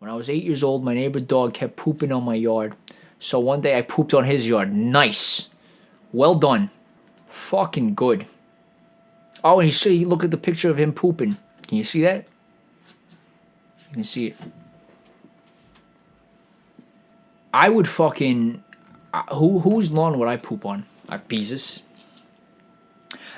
When I was 8 years old, my neighbor dog kept pooping on my yard. So one day I pooped on his yard. Nice. Well done. Fucking good. Oh, and you look at the picture of him pooping. Can you see that? You can see it. I would fucking... whose lawn would I poop on? Beezus.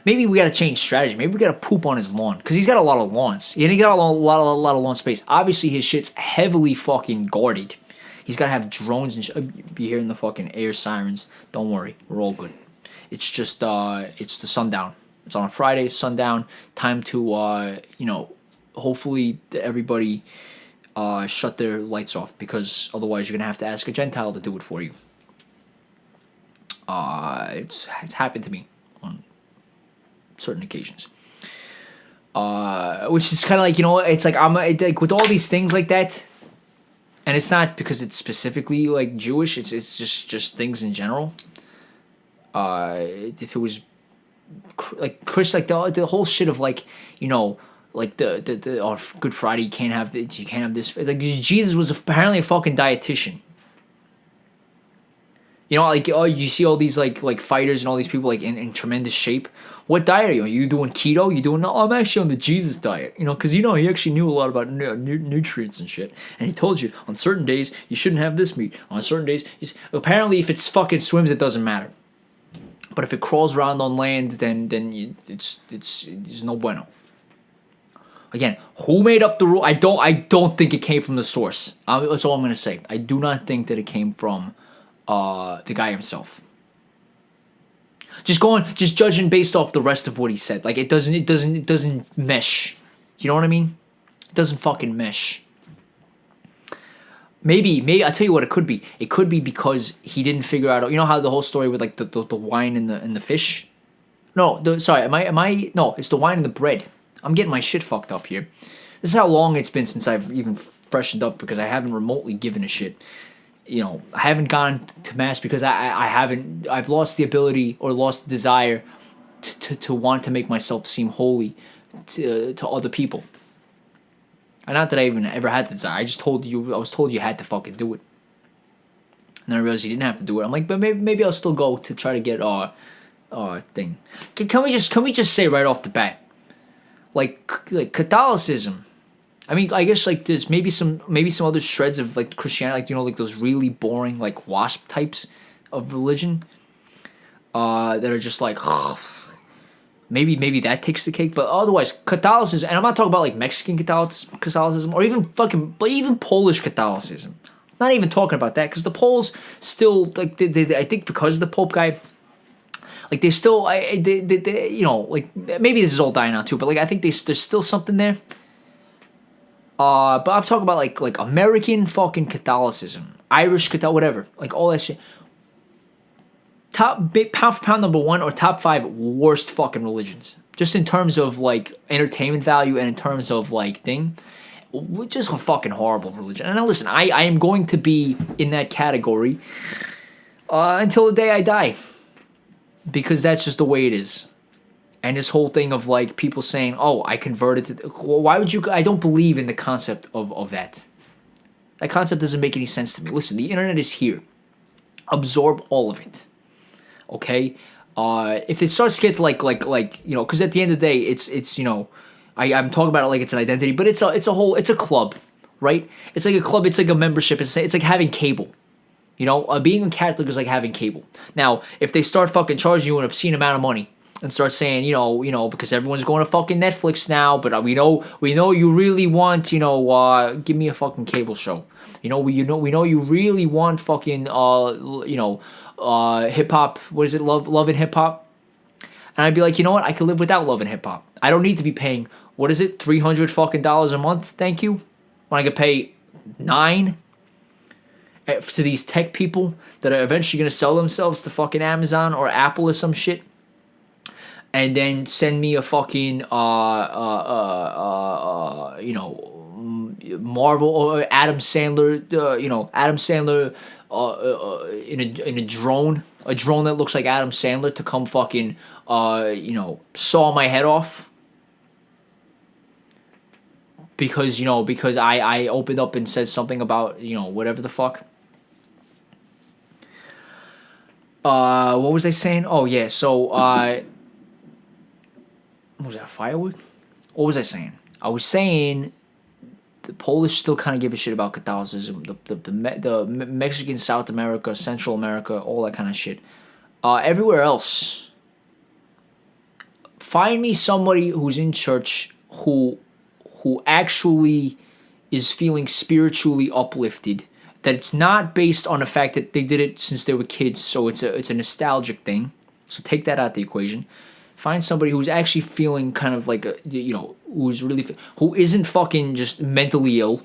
Maybe we gotta change strategy. Maybe we gotta poop on his lawn. Because he's got a lot of lawns. And he got a lot of lawn space. Obviously, his shit's heavily fucking guarded. He's gotta have drones and shit. Be hearing the fucking air sirens. Don't worry. We're all good. It's just, it's the sundown. It's on a Friday, sundown. Time to, hopefully everybody shut their lights off. Because otherwise you're gonna have to ask a Gentile to do it for you. It's happened to me on certain occasions. Which is kind of like, it's like like with all these things like that, and it's not because it's specifically like Jewish. It's just things in general. If it was like Chris, like the whole shit of like like the Good Friday, you can't have this. Like Jesus was apparently a fucking dietitian. Like, you see all these like fighters and all these people like in tremendous shape. What diet are you? Are you doing keto? You doing? No, I'm actually on the Jesus diet. Because he actually knew a lot about nutrients and shit. And he told you on certain days you shouldn't have this meat. On certain days, apparently if it's fucking swims, it doesn't matter. But if it crawls around on land, then it's no bueno. Again, who made up the rule? I don't think it came from the source. That's all I'm gonna say. I do not think that it came from the guy himself. Just judging based off the rest of what he said. Like it doesn't mesh. You know what I mean? It doesn't fucking mesh. Maybe I'll tell you what it could be. It could be because he didn't figure out. You know how the whole story with like the wine and the fish. No, sorry. Am I? No, it's the wine and the bread. I'm getting my shit fucked up here. This is how long it's been since I've even freshened up because I haven't remotely given a shit. I haven't gone to mass because I've lost the ability or lost the desire to want to make myself seem holy to other people. And not that I even ever had the desire. I was told you had to fucking do it. And then I realized you didn't have to do it. I'm like, but maybe I'll still go to try to get thing. Can we just say right off the bat, like Catholicism. I mean, I guess like there's maybe some other shreds of like Christianity, like like those really boring like WASP types of religion, that are just like maybe that takes the cake. But otherwise, Catholicism, and I'm not talking about like Mexican Catholicism or even Polish Catholicism. Not even talking about that because the Poles still like they I think because of the Pope guy. Like they still like maybe this is all dying out too, but like I think there's still something there. But I'm talking about like American fucking Catholicism, Irish Catholic, whatever, like all that shit. Pound for pound number 1 or top 5 worst fucking religions, just in terms of like entertainment value and in terms of like thing, just a fucking horrible religion. And now listen, I am going to be in that category until the day I die, because that's just the way it is. And this whole thing of like people saying, "Oh, I converted to," why would you? I don't believe in the concept of that. That concept doesn't make any sense to me. Listen, the internet is here. Absorb all of it. Okay. If it starts to get like because at the end of the day, it's I'm talking about it like it's an identity, but it's a club, right? It's like a club. It's like a membership. It's like having cable. Being a Catholic is like having cable. Now, if they start fucking charging you an obscene amount of money and start saying, because everyone's going to fucking Netflix now, but we know you really want, give me a fucking cable show. We know you really want fucking, hip hop. What is it? Love and hip hop. And I'd be like, you know what? I could live without love and hip hop. I don't need to be paying, what is it? $300 fucking dollars a month. Thank you. When I could pay $9 to these tech people that are eventually going to sell themselves to fucking Amazon or Apple or some shit. And then send me a fucking Marvel or Adam Sandler, in a drone that looks like Adam Sandler to come fucking saw my head off. because because I opened up and said something about whatever the fuck. What was I saying? Oh yeah, so what was that, firewood? What was I saying? I was saying the Polish still kind of give a shit about Catholicism. The Mexican, South America, Central America, all that kind of shit. Everywhere else, find me somebody who's in church who actually is feeling spiritually uplifted. That it's not based on the fact that they did it since they were kids, so it's a nostalgic thing. So take that out of the equation. Find somebody who's actually feeling kind of like who isn't fucking just mentally ill,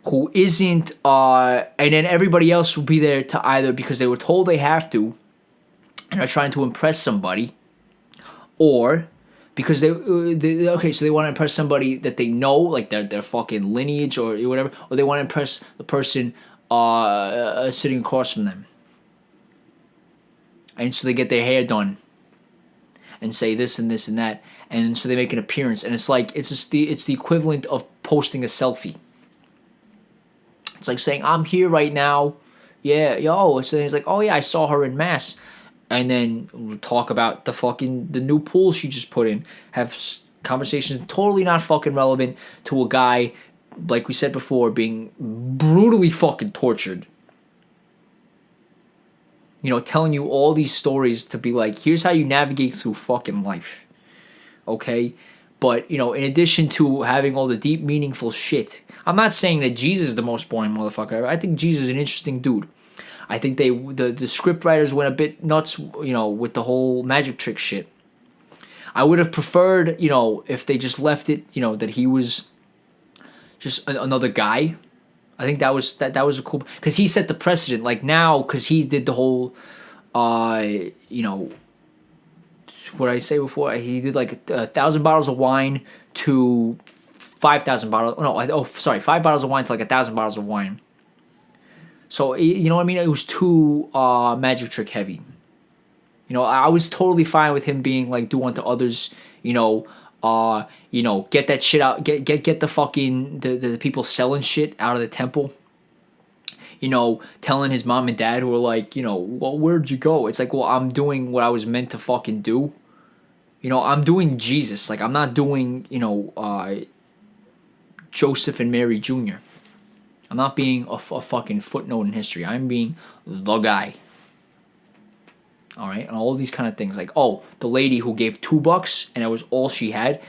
who isn't, and then everybody else will be there to either because they were told they have to, and are trying to impress somebody, or because they okay, so they want to impress somebody that they know, like their fucking lineage or whatever, or they want to impress the person sitting across from them, and so they get their hair done, and say this and this and that, and so they make an appearance, and it's like it's the equivalent of posting a selfie. It's like saying, "I'm here right now, yeah, yo." So then it's like, "Oh yeah, I saw her in mass." And then we'll talk about the new pool she just put in. Have conversations totally not fucking relevant to a guy, like we said before, being brutally fucking tortured. Telling you all these stories to be like, here's how you navigate through fucking life. Okay? But, in addition to having all the deep, meaningful shit, I'm not saying that Jesus is the most boring motherfucker ever. I think Jesus is an interesting dude. I think the script writers went a bit nuts, with the whole magic trick shit. I would have preferred, if they just left it, that he was just another guy. I think that was a cool, because he set the precedent. Like now, because he did the whole, what did I say before? He did like 1,000 bottles of wine to 5,000 bottles. No, 5 bottles of wine to like 1,000 bottles of wine. So, you know what I mean? It was too magic trick heavy. I was totally fine with him being like, do unto others, get that shit out, get the fucking, the people selling shit out of the temple. Telling his mom and dad who were like, well, where'd you go? It's like, well, I'm doing what I was meant to fucking do. I'm doing Jesus. Like, I'm not doing, Joseph and Mary Jr. I'm not being a fucking footnote in history. I'm being the guy. All right? And all these kind of things. Like, oh, the lady who gave $2 and that was all she had,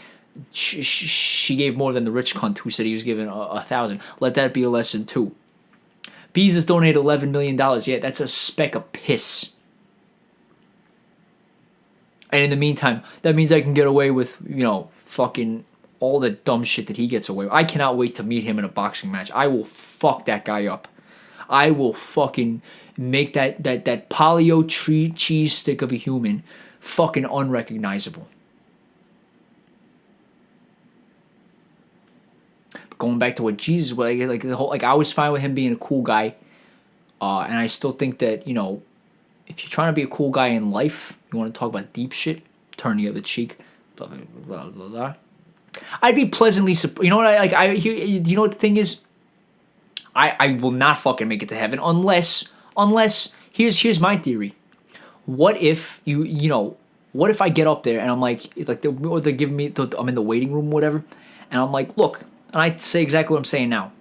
she gave more than the rich cunt who said he was given 1,000. Let that be a lesson too. Bezos donated $11 million. Yeah, that's a speck of piss. And in the meantime, that means I can get away with, fucking all the dumb shit that he gets away with. I cannot wait to meet him in a boxing match. I will fuck that guy up. I will fucking make that paleo cheese stick of a human fucking unrecognizable. But going back to what Jesus was like the whole, like, I was fine with him being a cool guy, and I still think that if you're trying to be a cool guy in life, you want to talk about deep shit, turn the other cheek, blah blah blah blah blah. I'd be pleasantly surprised. You know what you know what the thing is? I will not fucking make it to heaven unless here's my theory. What if what if I get up there and I'm like they're giving me I'm in the waiting room or whatever, and I'm like, look, and I say exactly what I'm saying now.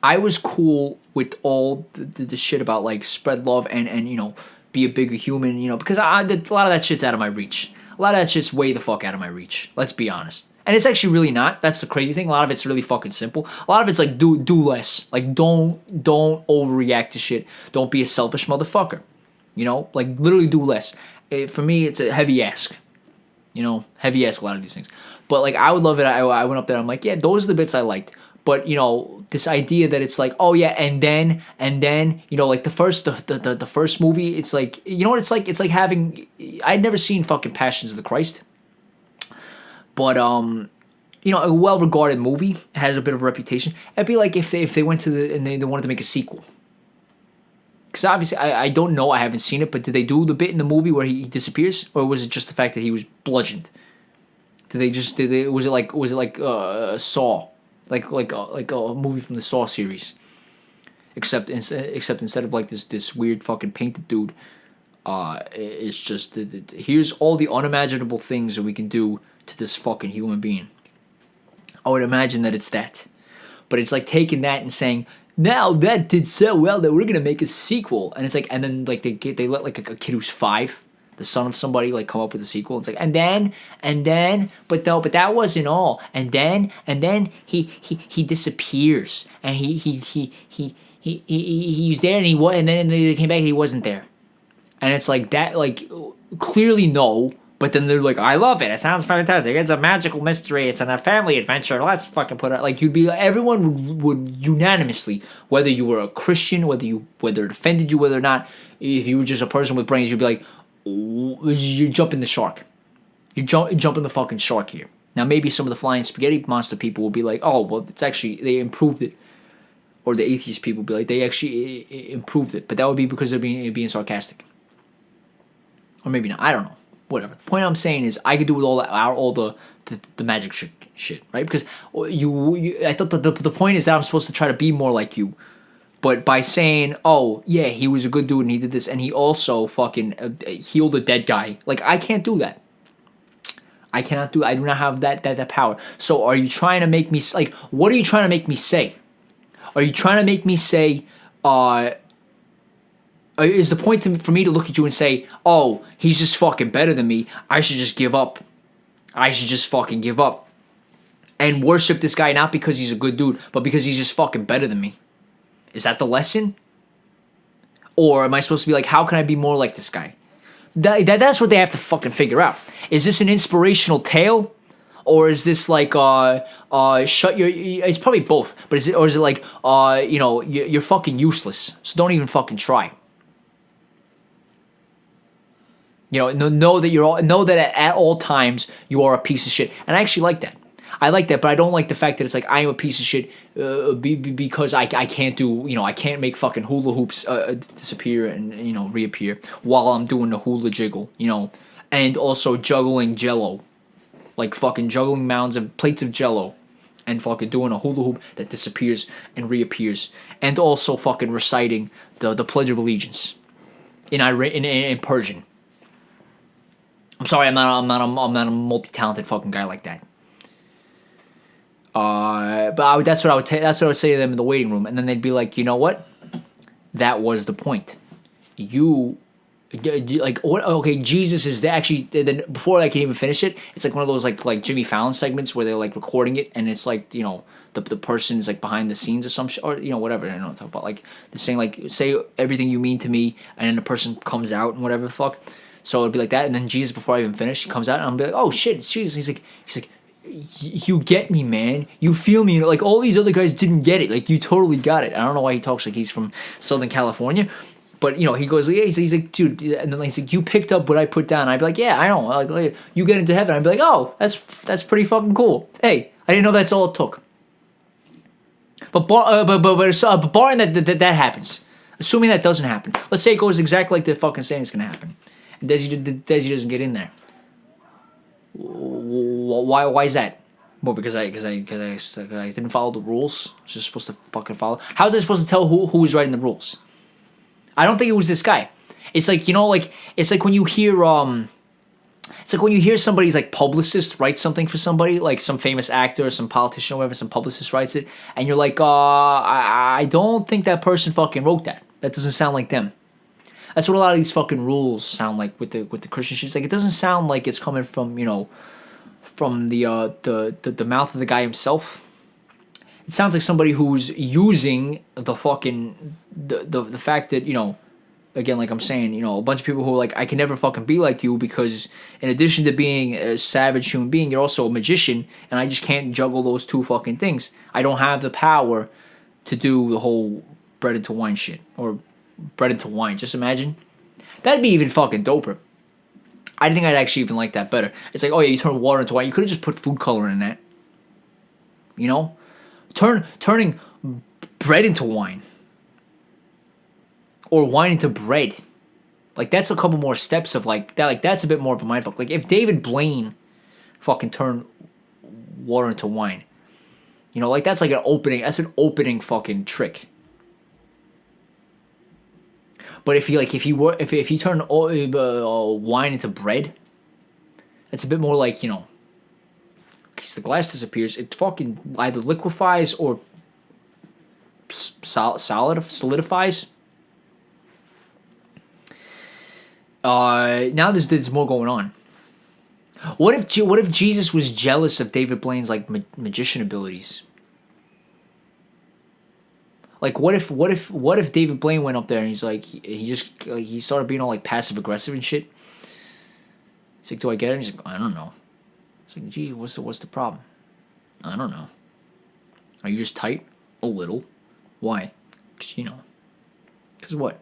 I was cool with all the shit about like spread love and be a bigger human, because a lot of that shit's out of my reach. A lot of that shit's way the fuck out of my reach. Let's be honest. And it's actually really not. That's the crazy thing. A lot of it's really fucking simple. A lot of it's like do less. Like don't overreact to shit. Don't be a selfish motherfucker. Like literally do less. For me, it's a heavy ask. Heavy ask a lot of these things. But like I would love it. I went up there. I'm like, yeah, those are the bits I liked. But this idea that it's like, oh yeah, and then like the first movie, it's like, what it's like? It's like having, I'd never seen fucking Passions of the Christ. But a well-regarded movie, has a bit of a reputation. It'd be like if they went to and they wanted to make a sequel. Because obviously, I don't know, I haven't seen it, but did they do the bit in the movie where he disappears? Or was it just the fact that he was bludgeoned? Was it like Saw, like a movie from the Saw series, except instead of like this weird fucking painted dude, it's just here's all the unimaginable things that we can do to this fucking human being. I would imagine that it's that, but it's like taking that and saying, now that did so well that we're gonna make a sequel, and it's like, and then like they let like a kid who's 5, the son of somebody, like come up with a sequel. It's like, and then, but that wasn't all, and then he disappears, and he was there, and then they came back and he wasn't there, and it's like that, like clearly no. But then they're like, I love it. It sounds fantastic. It's a magical mystery. It's a family adventure. Let's fucking put it. Like, you'd be like, everyone would unanimously, whether you were a Christian, whether it offended you, whether or not, if you were just a person with brains, you'd be like, you're jumping the shark. You're jumping the fucking shark here. Now, maybe some of the flying spaghetti monster people will be like, oh, well, it's actually, they improved it. Or the atheist people will be like, they actually improved it. But that would be because they're being sarcastic. Or maybe not. I don't know. Whatever. The point I'm saying is, I could do with all the magic shit, right? Because I thought the point is that I'm supposed to try to be more like you, but by saying, oh yeah, he was a good dude and he did this, and he also fucking healed a dead guy. Like, I can't do that. I cannot do. I do not have that power. So are you trying to make me like? What are you trying to make me say? Are you trying to make me say? Is the point for me to look at you and say, oh, he's just fucking better than me, I should just give up. I should just fucking give up. And worship this guy not because he's a good dude, but because he's just fucking better than me. Is that the lesson? Or am I supposed to be like, how can I be more like this guy? That's what they have to fucking figure out. Is this an inspirational tale? Or is this like, shut your... It's probably both. But is it like, you're fucking useless, so don't even fucking try. Know that at all times you are a piece of shit, and I actually like that. I like that, but I don't like the fact that it's like I am a piece of shit because I can't do I can't make fucking hula hoops disappear and reappear while I'm doing the hula jiggle, and also juggling Jello, like fucking juggling mounds of plates of Jello, and fucking doing a hula hoop that disappears and reappears, and also fucking reciting the Pledge of Allegiance in Persian. I'm sorry, I'm not a multi-talented fucking guy like that. But that's what I would say to them in the waiting room, and then they'd be like, you know what? That was the point. You like what? Okay, Jesus is actually. Then before I can even finish it, it's like one of those like Jimmy Fallon segments where they're like recording it, and it's like the person's like behind the scenes or some shit, or whatever. I don't know what I'm talking about. Like they're saying like, say everything you mean to me, and then the person comes out and whatever the fuck. So it'd be like that, and then Jesus, before I even finish, he comes out, and I'm like, oh shit, it's Jesus. He's like, you get me, man. You feel me. Like all these other guys didn't get it. Like you totally got it. I don't know why he talks like he's from Southern California, but he goes, yeah, he's like, dude, and then he's like, you picked up what I put down. I'd be like, yeah, I know. Like you get into heaven. I'd be like, oh, that's pretty fucking cool. Hey, I didn't know that's all it took. But barring that happens, assuming that doesn't happen, let's say it goes exactly like they're fucking saying it's gonna happen. Desy doesn't get in there. Why is that? Well, because I didn't follow the rules. I was just supposed to fucking follow. How was I supposed to tell who was writing the rules? I don't think it was this guy. It's like it's like when you hear somebody's like publicist write something for somebody, like some famous actor or some politician or whatever, some publicist writes it, and you're like, I don't think that person fucking wrote that. That doesn't sound like them. That's what a lot of these fucking rules sound like with the Christian shit. It's like it doesn't sound like it's coming from from the mouth of the guy himself. It sounds like somebody who's using the fucking the fact that again, like I'm saying, a bunch of people who are like, I can never fucking be like you because in addition to being a savage human being, you're also a magician, and I just can't juggle those two fucking things. I don't have the power to do the whole bread into wine shit or bread into wine. Just imagine. That'd be even fucking doper. I think I'd actually even like that better. It's like, oh yeah, you turn water into wine. You could have just put food coloring in that. Turning bread into wine. Or wine into bread. Like that's a couple more steps of like that. Like that's a bit more of a mindfuck. Like if David Blaine fucking turn water into wine. You know, like that's like an opening. That's an opening fucking trick. But if he turned wine into bread, it's a bit more like, you know, because the glass disappears, it fucking either liquefies or solidifies. Now there's more going on. What if Jesus was jealous of David Blaine's like magician abilities? Like what if David Blaine went up there and he's like he started being all like passive aggressive and shit. He's like, do I get it? And he's like, I don't know. It's like, gee, what's the problem? I don't know. Are you just tight? A little. Why? Cause, you know. Cause what?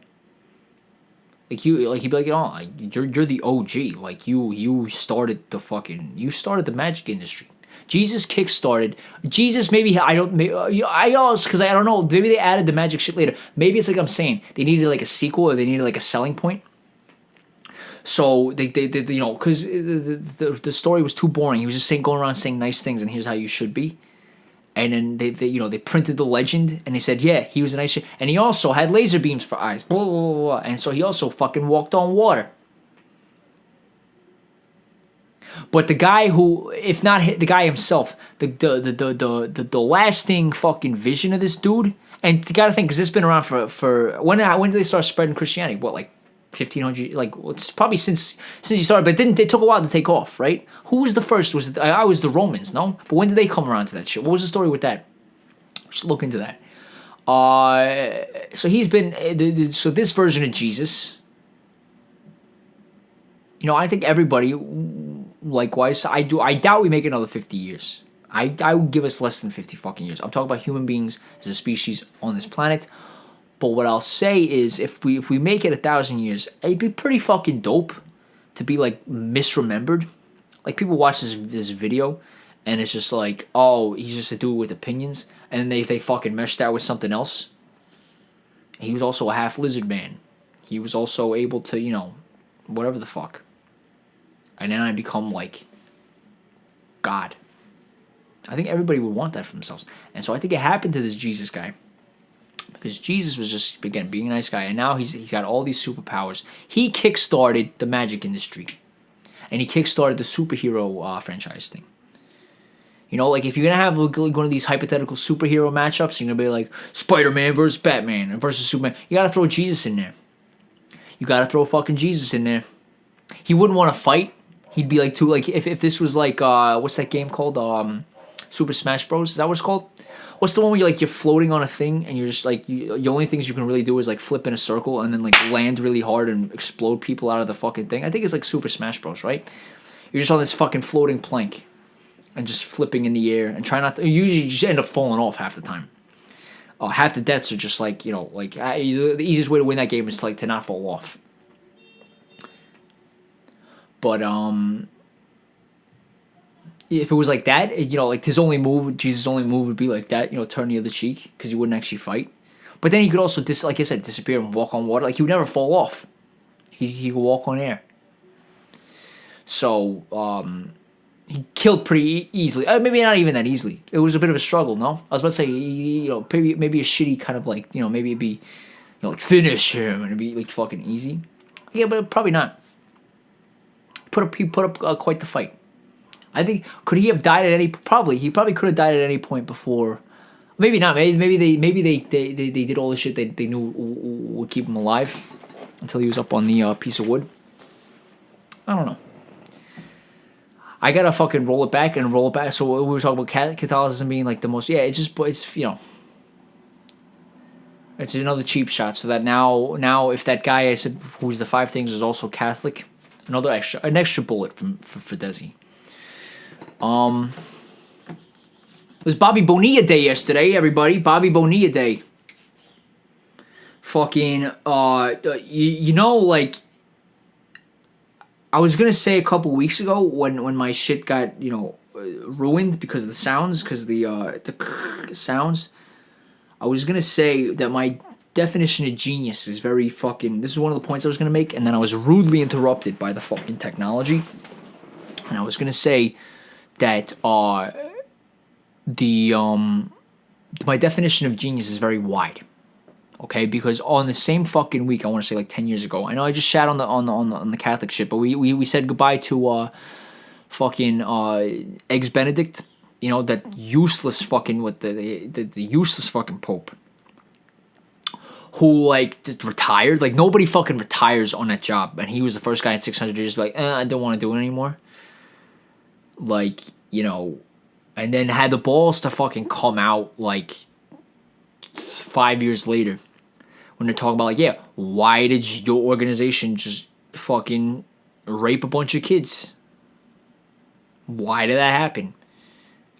Like he'd be like, oh, you're the OG. Like you started the magic industry. Jesus kickstarted. Jesus, maybe I also, because I don't know. Maybe they added the magic shit later. Maybe it's like I'm saying they needed like a sequel or they needed like a selling point. So they you know, because the story was too boring. He was just going around saying nice things and here's how you should be. And then they printed the legend and they said, yeah, he was a nice shit. And he also had laser beams for eyes. Blah, blah, blah, blah. And so he also fucking walked on water. But the guy who, if not the guy himself, the lasting fucking vision of this dude, and you gotta think, because it's been around for when did they start spreading Christianity? What, like 1500? Like it's probably since he started, but it took a while to take off, right? Who was the first? Was the Romans? No, but when did they come around to that shit? What was the story with that? Just look into that. So he's been so this version of Jesus. You know, I think everybody. Likewise, I doubt we make another 50 years. I would give us less than 50 fucking years. I'm talking about human beings as a species on this planet. But what I'll say is, if we make it 1,000 years, it'd be pretty fucking dope to be like misremembered. Like people watch this video, and it's just like, oh, he's just a dude with opinions, and they fucking mesh that with something else. He was also a half lizard man. He was also able to, you know, whatever the fuck. And then I become like God. I think everybody would want that for themselves. And so I think it happened to this Jesus guy. Because Jesus was just, again, being a nice guy. And now he's got all these superpowers. He kickstarted the magic industry. And he kickstarted the superhero franchise thing. You know, like if you're going to have one of these hypothetical superhero matchups, you're going to be like Spider-Man versus Batman versus Superman. You got to throw Jesus in there. You got to throw fucking Jesus in there. He wouldn't want to fight. He'd be like, if this was like, what's that game called? Super Smash Bros. Is that what it's called? What's the one where you're floating on a thing and you're just like, the only things you can really do is like flip in a circle and then like land really hard and explode people out of the fucking thing? I think it's like Super Smash Bros, right? You're just on this fucking floating plank and just flipping in the air and try not to, usually you just end up falling off half the time. Half the deaths are just like, you know, like the easiest way to win that game is to not fall off. But if it was like that, you know, like Jesus' only move would be like that, you know, turn the other cheek, because he wouldn't actually fight. But then he could also, like I said, disappear and walk on water. Like he would never fall off. He could walk on air. So he killed pretty easily. Maybe not even that easily. It was a bit of a struggle. No, I was about to say, you know, maybe a shitty kind of like, you know, maybe it'd be, you know, like finish him and it'd be like fucking easy. Yeah, but probably not. He put up quite the fight. I think, could he have died at any? Probably. He probably could have died at any point before. Maybe not. Maybe they did all the shit they knew would keep him alive until he was up on the piece of wood. I don't know. I gotta fucking roll it back. So we were talking about Catholicism being like the most. Yeah, it's you know, it's another cheap shot. So that now if that guy I said who's the 5 things is also Catholic. An extra bullet for Desy. It was Bobby Bonilla Day yesterday, everybody. Bobby Bonilla Day. Fucking, you know, like, I was gonna say a couple weeks ago when my shit got, you know, ruined because of the sounds, because the sounds. I was gonna say that my definition of genius is very fucking. This is one of the points I was gonna make, and then I was rudely interrupted by the fucking technology. And I was gonna say that the my definition of genius is very wide. Okay, because on the same fucking week, I want to say like 10 years ago. I know I just shat on the Catholic shit, but we said goodbye to fucking Eggs Benedict. You know, that useless fucking with the useless fucking Pope, who like just retired. Like nobody fucking retires on that job, and he was the first guy in 600 years like, I don't want to do it anymore. Like, you know, and then had the balls to fucking come out like 5 years later when they're talking about like, yeah, why did your organization just fucking rape a bunch of kids? Why did that happen?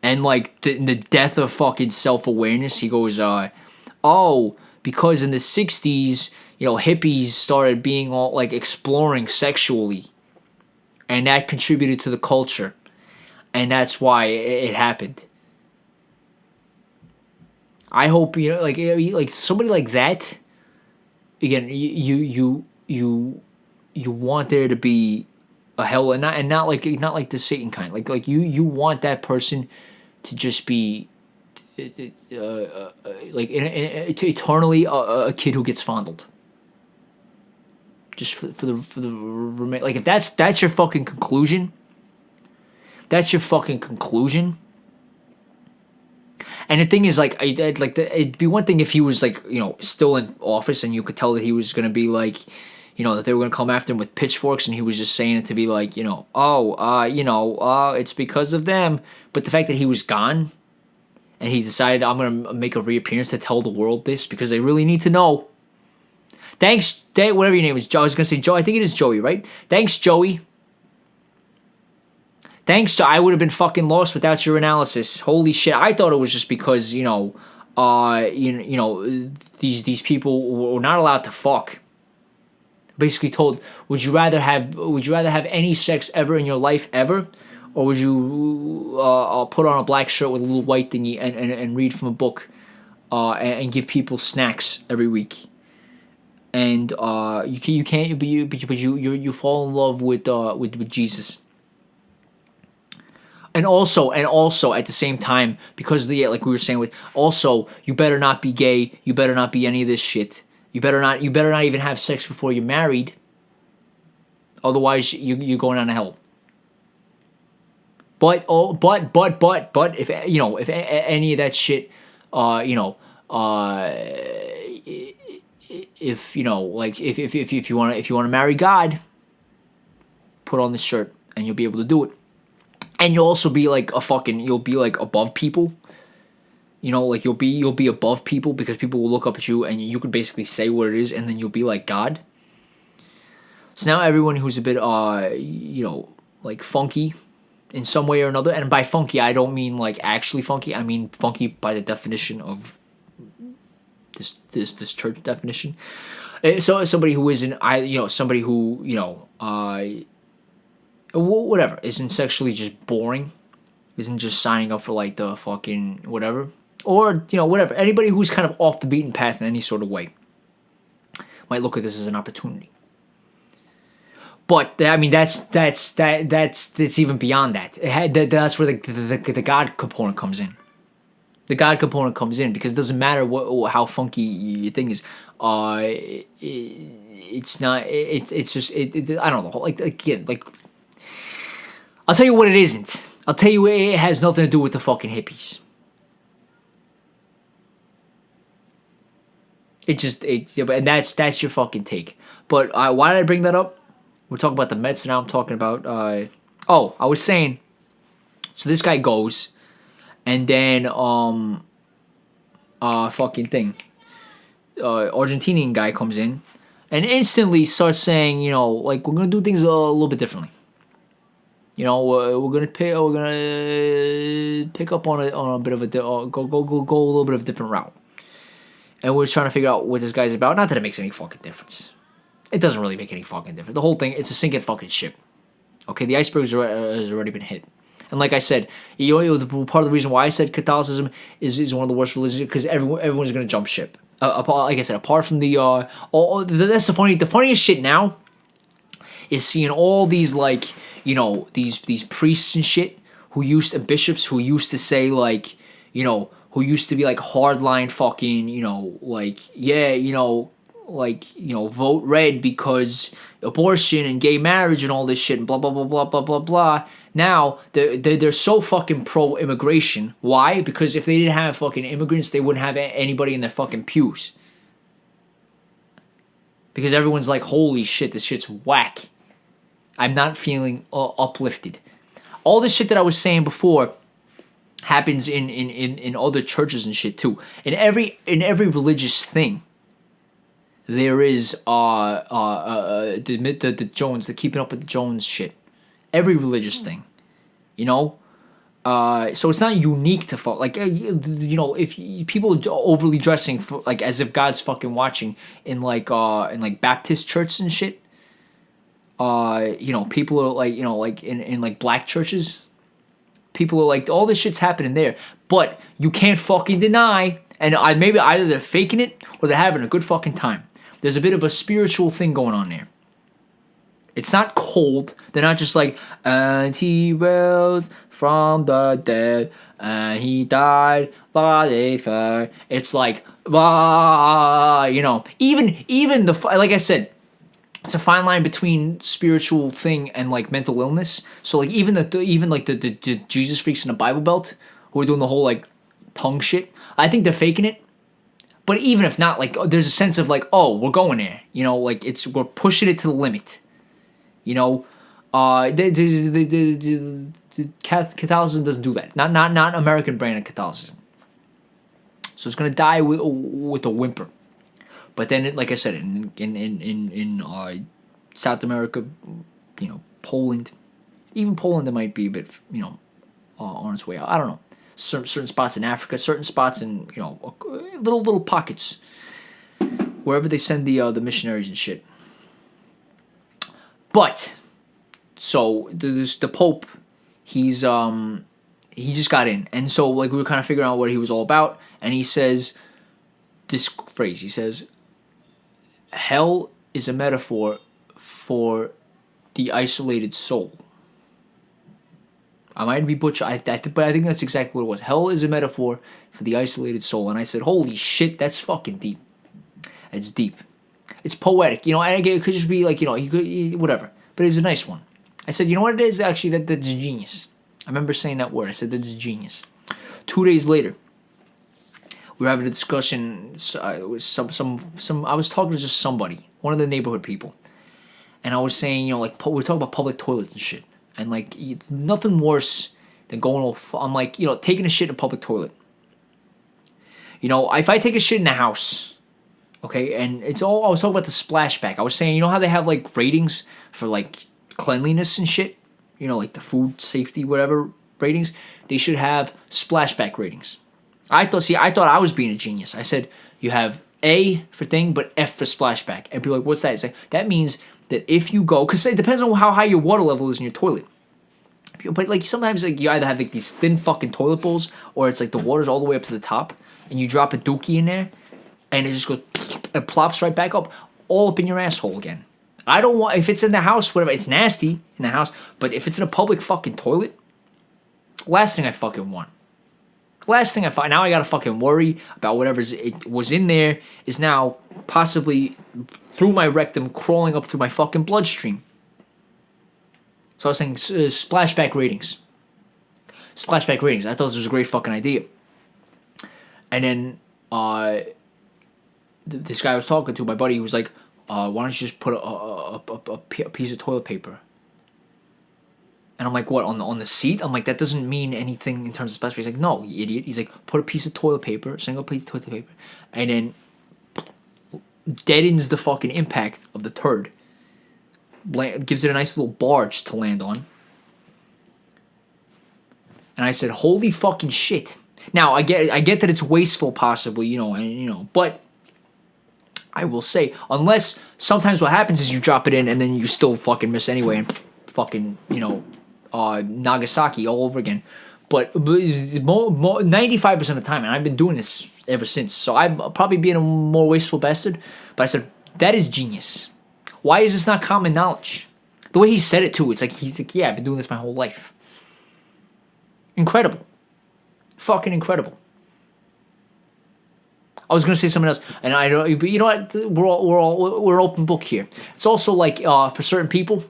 And like the death of fucking self-awareness, he goes, oh, because in the 60s, you know, hippies started being all like exploring sexually, and that contributed to the culture, and that's why it happened. I hope, you know, like somebody like that. Again, you want there to be a hell, and not like the Satan kind. Like you want that person to just be like eternally a kid who gets fondled. Just for the remain. Like if that's your fucking conclusion. That's your fucking conclusion. And the thing is, like, it'd be one thing if he was, like, you know, still in office and you could tell that he was going to be, like, you know, that they were going to come after him with pitchforks and he was just saying it to be, like, you know, it's because of them. But the fact that he was gone and he decided, I'm going to make a reappearance to tell the world this because they really need to know. Thanks, whatever your name is, Joe. I was going to say Joe. I think it is Joey, right? Thanks, Joey. Thanks to I would have been fucking lost without your analysis. Holy shit! I thought it was just because you know, these people were not allowed to fuck. Basically told, would you rather have any sex ever in your life ever, or would you put on a black shirt with a little white thingy and read from a book, and give people snacks every week, and you can't, but you fall in love with Jesus. And also at the same time, because like we were saying with, also you better not be gay, you better not be any of this shit. You better not even have sex before you're married. Otherwise you're going down to hell. But if you know, if any of that shit if you know, like if you want to marry God, put on this shirt and you'll be able to do it. And you'll also be like you'll be like above people. You know, like you'll be above people because people will look up at you and you could basically say what it is and then you'll be like God. So now everyone who's a bit like funky in some way or another, and by funky I don't mean like actually funky, I mean funky by the definition of this church definition. So somebody who isn't somebody who whatever, isn't sexually just boring, isn't just signing up for like the fucking whatever, or whatever, anybody who's kind of off the beaten path in any sort of way might look at this as an opportunity. But I mean that's even beyond that. That's where the God component comes in. The God component comes in because it doesn't matter how funky your thing is. It's not. It's just. I don't know. Like again, like. I'll tell you what it isn't. I'll tell you it has nothing to do with the fucking hippies. And that's your fucking take. But why did I bring that up? We're talking about the Mets, and now I'm talking about. I was saying. So this guy goes, and then fucking thing. Argentinian guy comes in, and instantly starts saying, like we're gonna do things a little bit differently. We're gonna pick up on a bit of a go a little bit of a different route, and we're trying to figure out what this guy's about. Not that it makes any fucking difference. It doesn't really make any fucking difference. The whole thing, it's a sinking fucking ship. Okay, the iceberg has already been hit, and like I said, part of the reason why I said Catholicism is one of the worst religions because everyone's gonna jump ship. Like I said, apart from that's the funniest shit now is seeing all these like these priests and shit bishops who used to say like, who used to be like hardline fucking, like, yeah, like, vote red because abortion and gay marriage and all this shit and blah, blah, blah, blah, blah, blah, blah. Now, they're so fucking pro-immigration. Why? Because if they didn't have fucking immigrants, they wouldn't have anybody in their fucking pews. Because everyone's like, holy shit, this shit's whack. I'm not feeling uplifted. All this shit that I was saying before happens in other churches and shit too. In every religious thing, there is the Jones, the keeping up with the Jones shit. Every religious thing, so it's not unique to like if people are overly dressing for, like, as if God's fucking watching in Baptist churches and shit. People are like, like in like black churches, people are like, all this shit's happening there, but you can't fucking deny, and maybe either they're faking it or they're having a good fucking time. There's a bit of a spiritual thing going on there. It's not cold. They're not just like, and he rose from the dead, and he died by a fire. It's like, even like I said, it's a fine line between spiritual thing and like mental illness. So like even the Jesus freaks in the Bible Belt who are doing the whole like tongue shit, I think they're faking it. But even if not, like, there's a sense of like, oh, we're going there. Like we're pushing it to the limit. Catholicism doesn't do that. Not American brand of Catholicism. So it's gonna die with a whimper. But then, like I said, in South America, Poland, even Poland, there might be a bit, on its way out. I don't know. Certain spots in Africa, certain spots in little pockets, wherever they send the missionaries and shit. But so the Pope, he just got in, and so like we were kind of figuring out what he was all about, and he says this phrase. He says, "Hell is a metaphor for the isolated soul." I might be butcher, but I think that's exactly what it was. Hell is a metaphor for the isolated soul, and I said, "Holy shit, that's fucking deep. It's deep. It's poetic, and it could just be like, whatever. But it's a nice one." I said, you know what it is? Actually, that's genius. I remember saying that word. I said, that's genius. 2 days later, we were having a discussion. I was talking to just somebody, one of the neighborhood people, and I was saying, we were talking about public toilets and shit, and like nothing worse than going. I'm like, taking a shit in a public toilet. If I take a shit in the house, okay, and I was talking about the splashback. I was saying, how they have like ratings for like cleanliness and shit, like the food safety whatever ratings. They should have splashback ratings. I thought I was being a genius. I said you have A for thing, but F for splashback. And people are like, what's that? It's like, that means that if you go, because it depends on how high your water level is in your toilet. But like sometimes like you either have like these thin fucking toilet bowls, or it's like the water's all the way up to the top, and you drop a dookie in there, and it just goes, it plops right back up, all up in your asshole again. I don't want, if it's in the house, whatever, it's nasty in the house, but if it's in a public fucking toilet, last thing I fucking want. Last thing I find, now I gotta fucking worry about whatever it was in there is now possibly through my rectum crawling up through my fucking bloodstream. So I was saying splashback ratings. Splashback ratings. I thought this was a great fucking idea. And then this guy I was talking to, my buddy, he was like, why don't you just put a piece of toilet paper? And I'm like, what, on the seat? I'm like, that doesn't mean anything in terms of splashback. He's like, no, you idiot. He's like, put a piece of toilet paper, single piece of toilet paper, and then deadens the fucking impact of the turd. Gives it a nice little barge to land on. And I said, holy fucking shit. Now, I get that it's wasteful possibly, but I will say, unless sometimes what happens is you drop it in and then you still fucking miss anyway and fucking, Nagasaki all over again. But 95% of the time, and I've been doing this ever since, so I'm probably being a more wasteful bastard, but I said, that is genius. Why is this not common knowledge? The way he said it too, it's like, he's like, yeah, I've been doing this my whole life. Incredible. Fucking incredible. I was gonna say something else, and I don't. But you know what? We're open book here. It's also like for certain people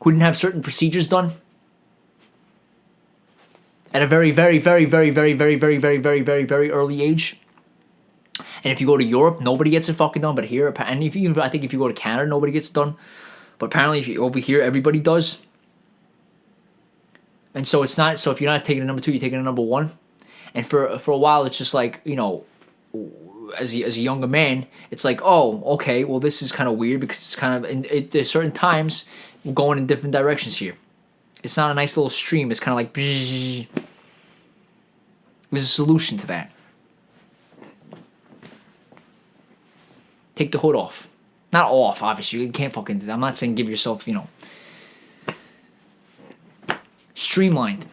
who didn't have certain procedures done at a very, very, very, very, very, very, very, very, very, very, very early age. And if you go to Europe, nobody gets it fucking done. But here, and I think if you go to Canada, nobody gets it done. But apparently, if you over here, everybody does. And so it's not. So if you're not taking a number 2, you're taking a number 1. And for a while, it's just like, you know, as a younger man, it's like, oh, okay, well, this is kind of weird because it's kind of there's certain times we're going in different directions here. It's not a nice little stream. It's kind of like, there's a solution to that. Take the hood off. Not off, obviously. You can't fucking. I'm not saying give yourself, you know, streamlined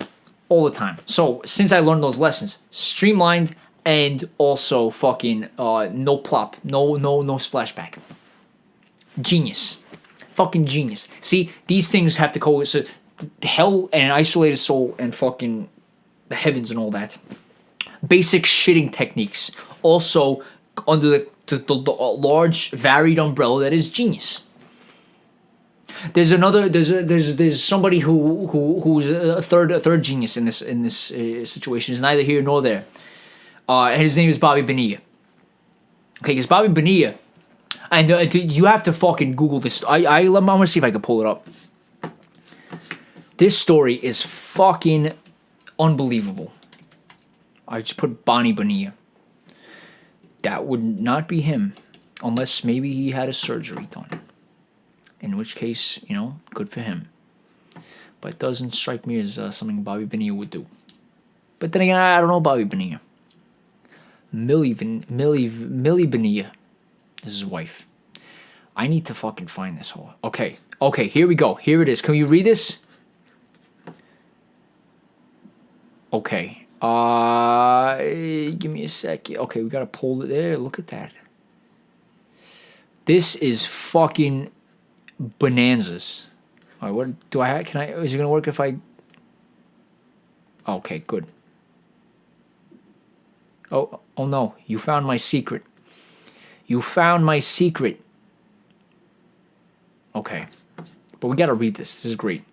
all the time. So since I learned those lessons, streamlined and also fucking no plop, no splashback. Genius, fucking genius. See, these things have to go. So hell and an isolated soul and fucking the heavens and all that. Basic shitting techniques. Also under the large varied umbrella that is genius. There's somebody who's a third genius in this situation. Is neither here nor there. And his name is Bobby Bonilla. Okay, because Bobby Bonilla, and you have to fucking Google this. I want to see if I can pull it up. This story is fucking unbelievable. I just put Bonnie Bonilla. That would not be him, unless maybe he had a surgery done. In which case, you know, good for him. But it doesn't strike me as something Bobby Bonilla would do. But then again, I don't know Bobby Bonilla. Millie Bonilla is his wife. I need to fucking find this whole. Okay, here we go. Here it is. Can you read this? Okay. Give me a sec. Okay, we gotta pull it there. Look at that. This is fucking bonanzas. All right, what do I have? Can I? Is it gonna work if I? Okay, good. Oh no! You found my secret. You found my secret. Okay, but we gotta read this. This is great.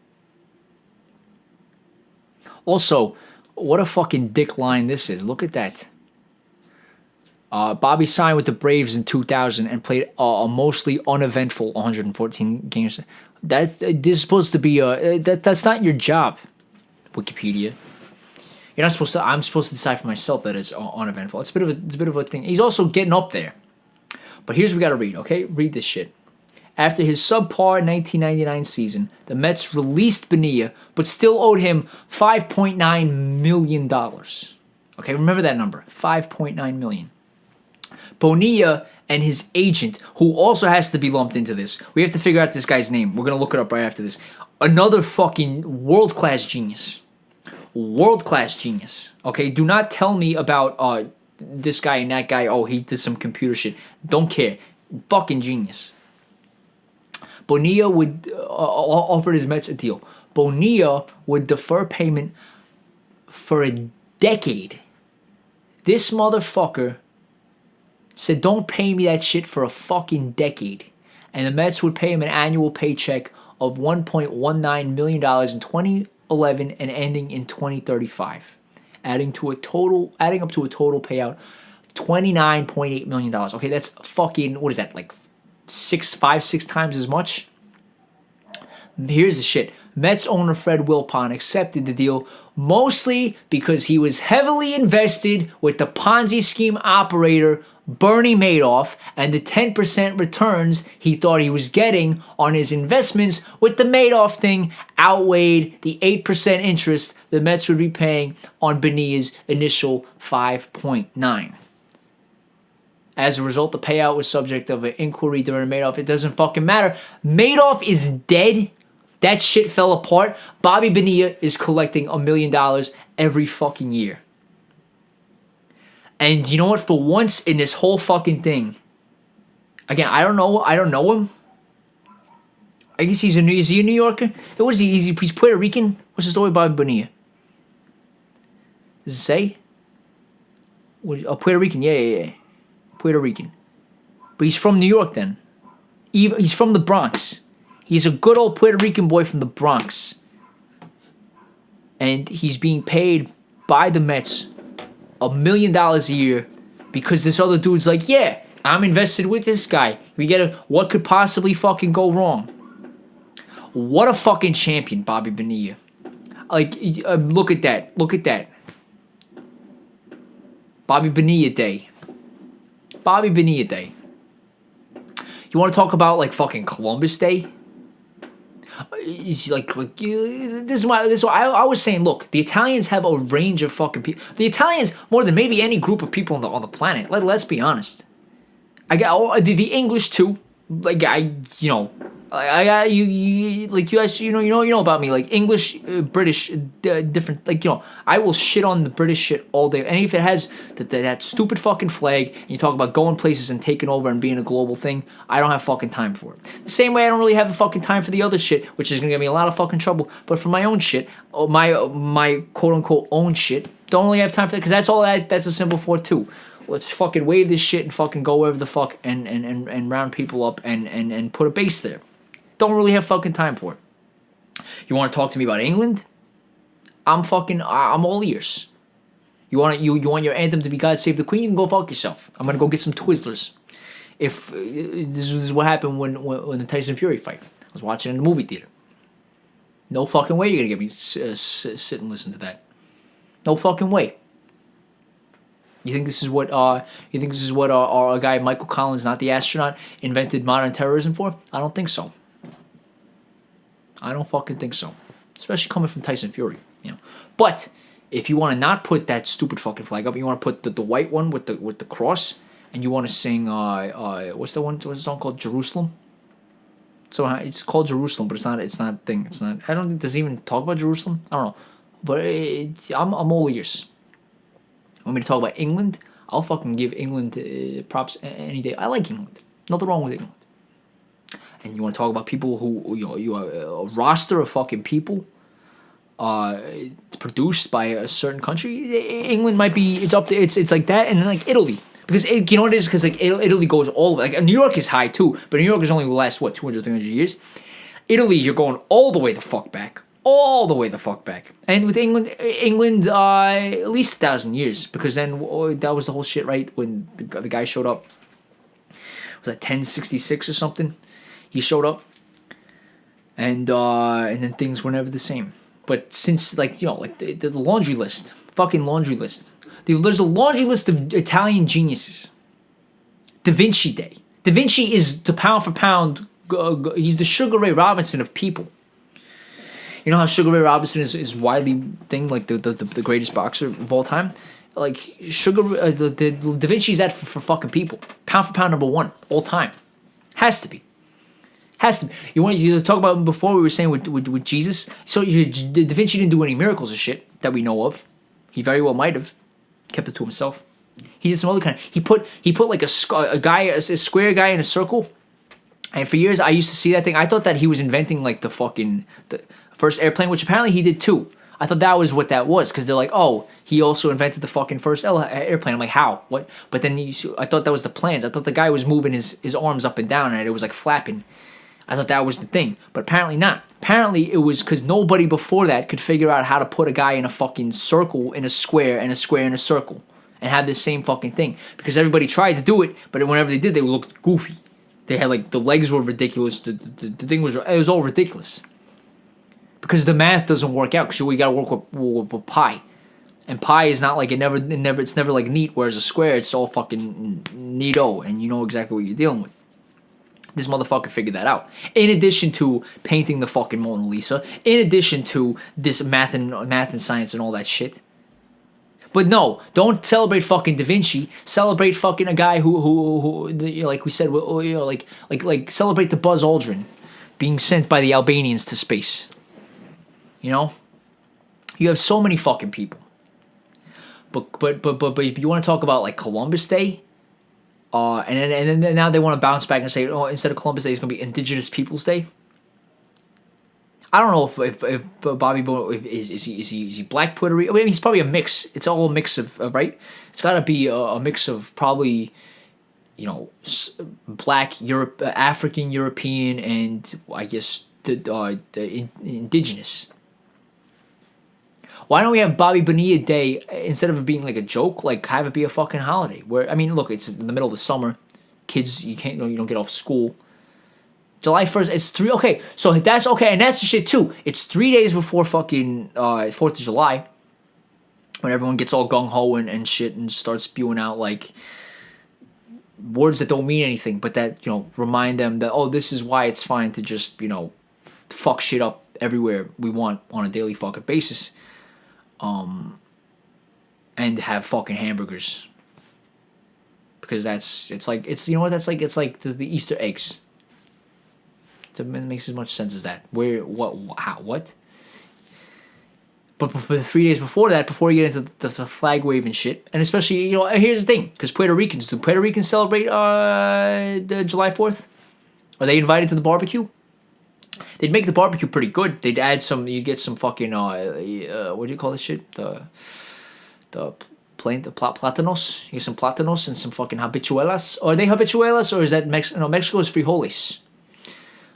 Also, what a fucking dick line this is. Look at that. Bobby signed with the Braves in 2000 and played a mostly uneventful 114 games. This is supposed to be that's not your job, Wikipedia. You're not supposed to. I'm supposed to decide for myself that it's uneventful. It's a bit of a thing. He's also getting up there. But here's what we gotta read. Okay, read this shit. After his subpar 1999 season, the Mets released Bonilla, but still owed him $5.9 million. Okay, remember that number, $5.9 million. Bonilla and his agent, who also has to be lumped into this, we have to figure out this guy's name. We're going to look it up right after this. Another fucking world-class genius. World-class genius. Okay, do not tell me about this guy and that guy. Oh, he did some computer shit. Don't care. Fucking genius. Bonilla would offer his Mets a deal. Bonilla would defer payment for a decade. This motherfucker said, don't pay me that shit for a fucking decade. And the Mets would pay him an annual paycheck of $1.19 million in 2011 and ending in 2035. Adding up to a total payout $29.8 million. Okay, that's fucking, what is that, like 6 times as much? Here's the shit. Mets owner Fred Wilpon accepted the deal mostly because he was heavily invested with the Ponzi scheme operator Bernie Madoff, and the 10% returns he thought he was getting on his investments with the Madoff thing outweighed the 8% interest the Mets would be paying on Bonilla's initial 5.9. As a result, the payout was subject of an inquiry during Madoff. It doesn't fucking matter. Madoff is dead. That shit fell apart. Bobby Bonilla is collecting $1 million every fucking year. And you know what? For once in this whole fucking thing, again, I don't know him. I guess is he a New Yorker? What is he? He's Puerto Rican? What's the story about Bonilla? Does it say? Oh, Puerto Rican. Yeah. Puerto Rican. But he's from New York then. He's from the Bronx. He's a good old Puerto Rican boy from the Bronx. And he's being paid by the Mets $1 million a year because this other dude's like, yeah, I'm invested with this guy. What could possibly fucking go wrong? What a fucking champion, Bobby Bonilla. Like, look at that. Look at that. Bobby Bonilla Day. Bobby Bonilla Day. You want to talk about, like, fucking Columbus Day? It's like this is why I was saying, look, the Italians have a range of fucking people. The Italians, more than maybe any group of people on the planet. Let's be honest. I got the English too. Like you guys, you know about me, like English, British, different. Like, I will shit on the British shit all day. And if it has that stupid fucking flag, and you talk about going places and taking over and being a global thing, I don't have fucking time for it. The same way I don't really have the fucking time for the other shit, which is gonna get me a lot of fucking trouble. But for my own shit, my quote unquote own shit, don't really have time for that, because that's a symbol for it too. Let's fucking wave this shit and fucking go wherever the fuck and round people up and put a base there. Don't really have fucking time for it. You want to talk to me about England? I'm all ears. You want your anthem to be God Save the Queen? You can go fuck yourself. I'm gonna go get some Twizzlers. If this is what happened when the Tyson Fury fight, I was watching in the movie theater. No fucking way you're gonna get me sit and listen to that. No fucking way. You think this is what our guy Michael Collins, not the astronaut, invented modern terrorism for? I don't think so. I don't fucking think so. Especially coming from Tyson Fury, But if you want to not put that stupid fucking flag up, you want to put the white one with the cross, and you want to sing what's the song called? Jerusalem. So it's called Jerusalem, but it's not a thing. It's not. I don't think does it even talk about Jerusalem. I don't know, but I'm all ears. Want me to talk about England? I'll fucking give England props any day. I like England. Nothing wrong with England. And you want to talk about people who you are a roster of fucking people produced by a certain country. England might be it's up to it's like that, and then like Italy, because you know what it is, because like Italy goes all the way. Like New York is high too, but New York is only the last 200, 300 years. Italy, you're going all the way the fuck back. All the way the fuck back. And with England, at least 1,000 years, because then that was the whole shit, right? When the guy showed up, was that 1066 or something? He showed up, and then things were never the same. But since the laundry list, fucking laundry list. There's a laundry list of Italian geniuses. DaVinci Day. DaVinci is the pound for pound. He's the Sugar Ray Robinson of people. You know how Sugar Ray Robinson is widely thing, like the greatest boxer of all time? Like Da Vinci's that for fucking people. Pound for pound number one all time. Has to be. You want to talk about before we were saying with Jesus? So Da Vinci didn't do any miracles or shit that we know of. He very well might have kept it to himself. He did some other kind. He put like a square guy in a circle. And for years I used to see that thing. I thought that he was inventing like the first airplane, which apparently he did too. I thought that was what that was, because they're like, oh, he also invented the fucking first airplane. I'm like, how? What? But then I thought that was the plans. I thought the guy was moving his arms up and down, and it was like flapping. I thought that was the thing, but apparently not. Apparently it was because nobody before that could figure out how to put a guy in a fucking circle, in a square, and a square in a circle, and have the same fucking thing. Because everybody tried to do it, but whenever they did, they looked goofy. They had like the legs were ridiculous. The thing was all ridiculous. Because the math doesn't work out. Because we gotta work with pi, and pi is not like it's never like neat. Whereas a square, it's all fucking neato, and you know exactly what you're dealing with. This motherfucker figured that out. In addition to painting the fucking Mona Lisa, in addition to this math and science and all that shit. But no, don't celebrate fucking Da Vinci. Celebrate fucking a guy who like we said, like celebrate the Buzz Aldrin being sent by the Albanians to space. You know, you have so many fucking people. But you want to talk about like Columbus Day, and then now they want to bounce back and say, oh, instead of Columbus Day, it's gonna be Indigenous Peoples Day. I don't know if Bobby is he black Puerto Rican? I mean, he's probably a mix. It's all a mix of right. It's got to be a mix of probably, black Europe, African European, and I guess the indigenous. Why don't we have Bobby Bonilla Day instead of it being like a joke? Like have it be a fucking holiday. Where I mean, look, it's in the middle of the summer. Kids, you don't get off school. July 1st, it's 3. Okay, so that's okay, and that's the shit too. It's 3 days before fucking 4th of July, when everyone gets all gung ho and shit and starts spewing out like words that don't mean anything, but that remind them that this is why it's fine to just fuck shit up everywhere we want on a daily fucking basis, and have fucking hamburgers, because it's like the Easter eggs. It makes as much sense as that. Where, what, how, what? But 3 days before that, before you get into the flag wave and shit, and especially, here's the thing, because Puerto Ricans celebrate the July 4th? Are they invited to the barbecue? They'd make the barbecue pretty good. They'd add you'd get some fucking, what do you call this shit? The platanos. You get some platanos and some fucking habichuelas. Are they habichuelas, or is that Mexico? No, Mexico is frijoles.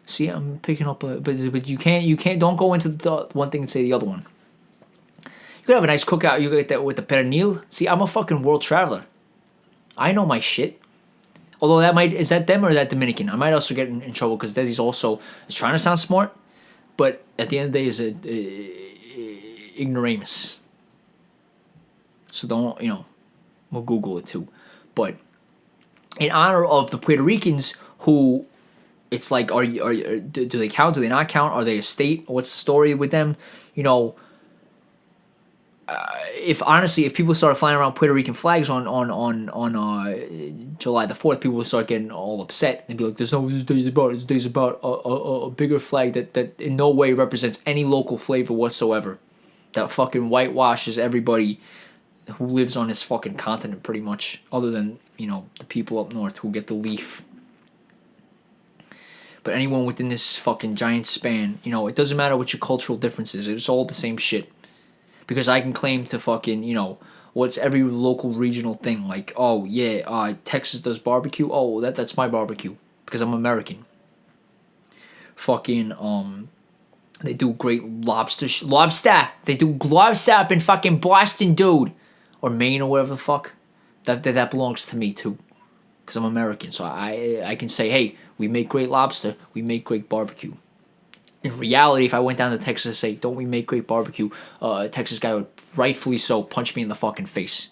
See, I'm picking up but you can't, don't go into the one thing and say the other one. You could have a nice cookout, you get that with the pernil. See, I'm a fucking world traveler. I know my shit. Although is that them or is that Dominican? I might also get in trouble because Desy's also is trying to sound smart, but at the end of the day is a ignoramus. So don't, we'll Google it too. But in honor of the Puerto Ricans who, it's like, do they count? Do they not count? Are they a state? What's the story with them? If people started flying around Puerto Rican flags on July the 4th, people would start getting all upset and be like, "There's no this day's about a bigger flag that in no way represents any local flavor whatsoever, that fucking whitewashes everybody who lives on this fucking continent pretty much, other than the people up north who get the leaf." But anyone within this fucking giant span, it doesn't matter what your cultural differences. It's all the same shit. Because I can claim to fucking, what's every local regional thing. Like, oh, yeah, Texas does barbecue. Oh, that's my barbecue. Because I'm American. Fucking, they do great lobster. They do lobster up in fucking Boston, dude. Or Maine or whatever the fuck. That belongs to me, too. Because I'm American. So I can say, hey, we make great lobster. We make great barbecue. In reality, if I went down to Texas and say, don't we make great barbecue, a Texas guy would rightfully so punch me in the fucking face.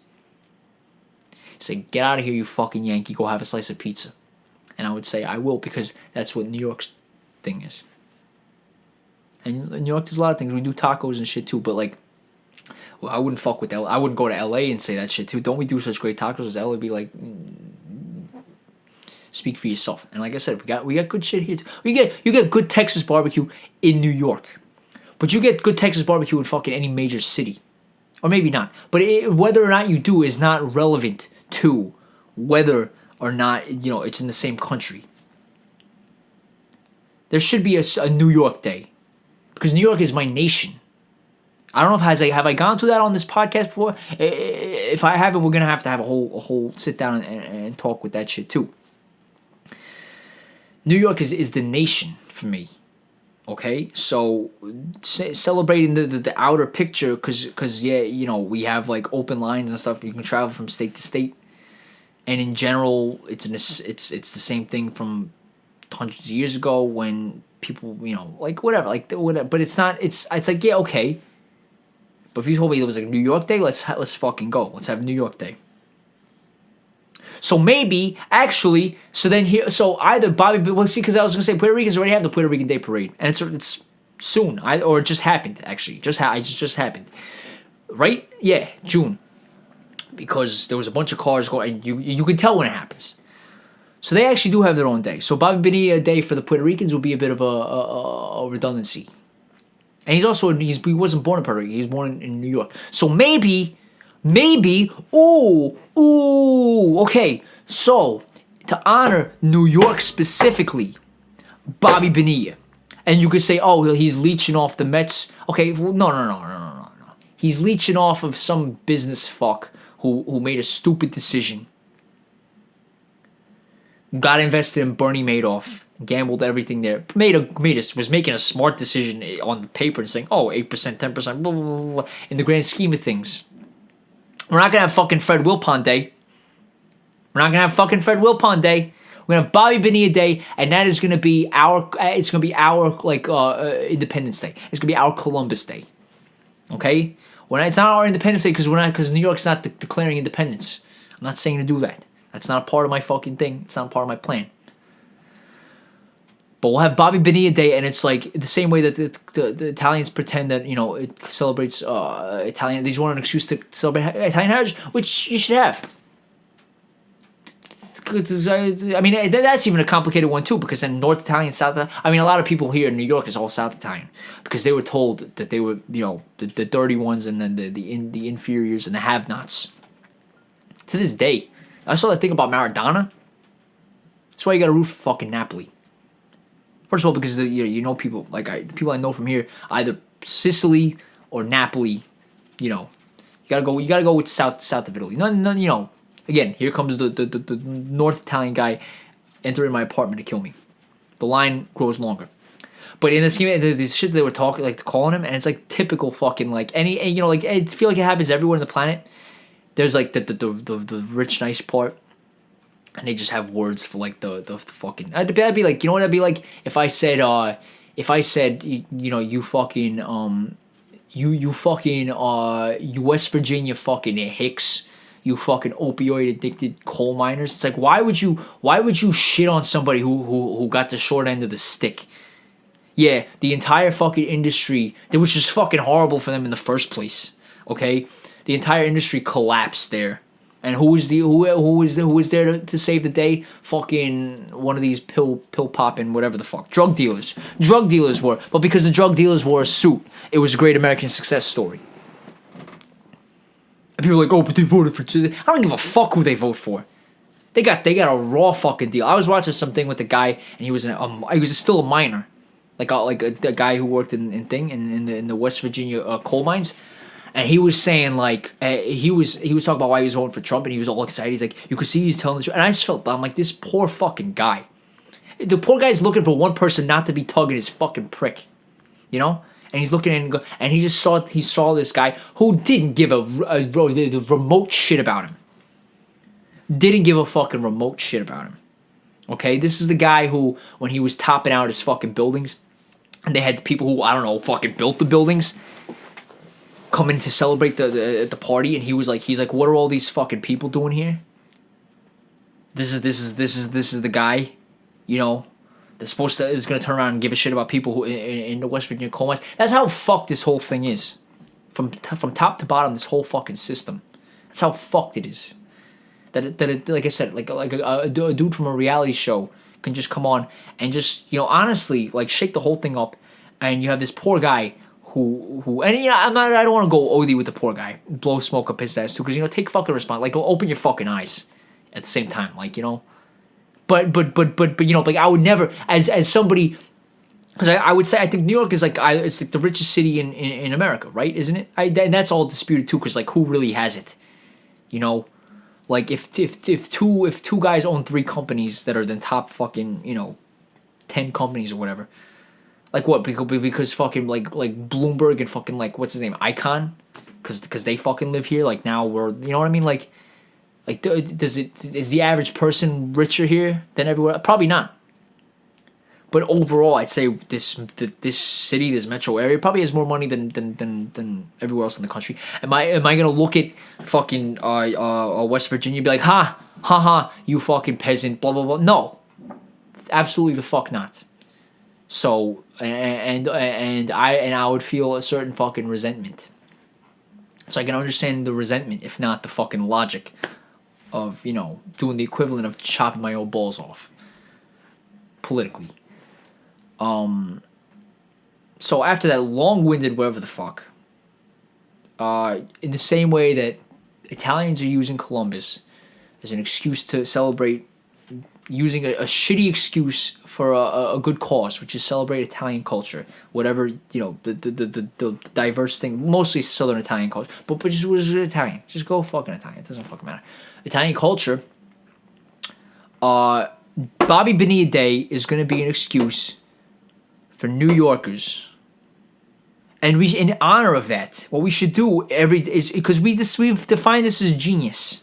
Say, get out of here, you fucking Yankee, go have a slice of pizza. And I would say, I will, because that's what New York's thing is. And in New York, there's a lot of things. We do tacos and shit too, but like, well, I wouldn't fuck with LA. I wouldn't go to LA and say that shit too. Don't we do such great tacos? LA would be like, speak for yourself. And like I said, we got good shit here too. You get good Texas barbecue in New York, but you get good Texas barbecue in fucking any major city, or maybe not. But whether or not you do is not relevant to whether or not it's in the same country. There should be a New York Day, because New York is my nation. I don't know if have I gone through that on this podcast before. If I haven't, we're gonna have to have a whole sit down and talk with that shit too. New York is the nation for me, okay? So celebrating the outer picture, because we have like open lines and stuff. You can travel from state to state, and in general, it's the same thing from hundreds of years ago when people like whatever. But it's not. It's like, yeah, okay. But if you told me there was like New York Day, let's fucking go. Let's have New York Day. So maybe, actually, so either Bobby, because I was going to say Puerto Ricans already have the Puerto Rican Day Parade, and it's soon, or it just happened, actually, it just happened, right? Yeah, June, because there was a bunch of cars going, and you can tell when it happens. So they actually do have their own day. So Bobby Bonilla Day for the Puerto Ricans will be a bit of a redundancy. And he wasn't born in Puerto Rico, he was born in New York. So maybe, okay, so to honor New York specifically, Bobby Bonilla, And you could say, oh, he's leeching off the Mets. Okay, well, no. He's leeching off of some business fuck who made a stupid decision. Got invested in Bernie Madoff. Gambled everything there. Was making a smart decision on the paper and saying, oh, 8%, 10%, blah, blah, blah, blah, in the grand scheme of things. We're not going to have fucking Fred Wilpon Day. We're not going to have fucking Fred Wilpon Day. We're going to have Bobby Bonilla Day, and that is going to be our, Independence Day. It's going to be our Columbus Day. Okay? It's not our Independence Day because New York's not declaring independence. I'm not saying to do that. That's not a part of my fucking thing. It's not a part of my plan. But we'll have Bobby Bonilla Day, and it's like the same way that the Italians pretend that, it celebrates Italian. They just want an excuse to celebrate Italian heritage, which you should have. I mean, that's even a complicated one too, because then North Italian, South. A lot of people here in New York is all South Italian because they were told that they were, the dirty ones, and then the inferiors and the have-nots. To this day, I saw that thing about Maradona. That's why you got to root for fucking Napoli. First of all, because people the people I know from here, either Sicily or Napoli. You gotta go with south of Italy. None. Again, here comes the North Italian guy entering my apartment to kill me. The line grows longer. But in this game, the shit they were talking, calling him, and it's like typical fucking I feel like it happens everywhere on the planet. There's the rich, nice part. And they just have words for the fucking. That'd be like, you know what that'd be like if I said you fucking you West Virginia fucking hicks, you fucking opioid addicted coal miners. It's like, why would you shit on somebody who got the short end of the stick? Yeah, the entire fucking industry, which was fucking horrible for them in the first place. Okay, the entire industry collapsed there. And who was there to save the day? Fucking one of these pill popping whatever the fuck, drug dealers. Drug dealers were, but because the drug dealers wore a suit, it was a great American success story. And people are like, oh, but they voted for two. I don't give a fuck who they vote for. They got a raw fucking deal. I was watching something with a guy, and he was still a miner, like a guy who worked in the West Virginia coal mines. And he was saying he was talking about why he was voting for Trump, and he was all excited. He's like, you could see he's telling the truth. And I just felt bad. I'm like, this poor fucking guy. The poor guy's looking for one person not to be tugging his fucking prick, And he's looking and he saw this guy who didn't give a remote shit about him. Didn't give a fucking remote shit about him. Okay, this is the guy who, when he was topping out his fucking buildings, and they had the people who, I don't know, fucking built the buildings, coming to celebrate the party, and he's like, what are all these fucking people doing here? This is the guy, that's is gonna turn around and give a shit about people who in the West Virginia coal mines. That's how fucked this whole thing is, from top to bottom. This whole fucking system. That's how fucked it is. That like I said, a dude from a reality show can just come on and just honestly shake the whole thing up, and you have this poor guy. Who and I don't want to go OD with the poor guy, blow smoke up his ass too, because take fucking response, open your fucking eyes at the same time, but I would never as somebody, because I would say I think New York is it's the richest city in America, right? Isn't it? And that's all disputed too, because who really has it? If two guys own 3 companies that are the top fucking 10 companies or whatever. What? Because fucking Bloomberg and fucking what's his name, Icon, because they fucking live here. Now we're, you know what I mean? Is the average person richer here than everywhere? Probably not. But overall, I'd say this city, this metro area, probably has more money than everywhere else in the country. Am I gonna look at fucking West Virginia and be like, ha, you fucking peasant, blah blah blah? No, absolutely the fuck not. So and I would feel a certain fucking resentment. So I can understand the resentment, if not the fucking logic of doing the equivalent of chopping my own balls off politically. So after that long-winded whatever the fuck, in the same way that Italians are using Columbus as an excuse to celebrate using a shitty excuse for a good cause, which is celebrate Italian culture, whatever, the diverse thing, mostly Southern Italian culture, but just was Italian. Just go fucking Italian. It doesn't fucking matter. Italian culture. Bobby Bonilla Day is going to be an excuse for New Yorkers. And we, in honor of that, what we should do is because we've defined this as genius,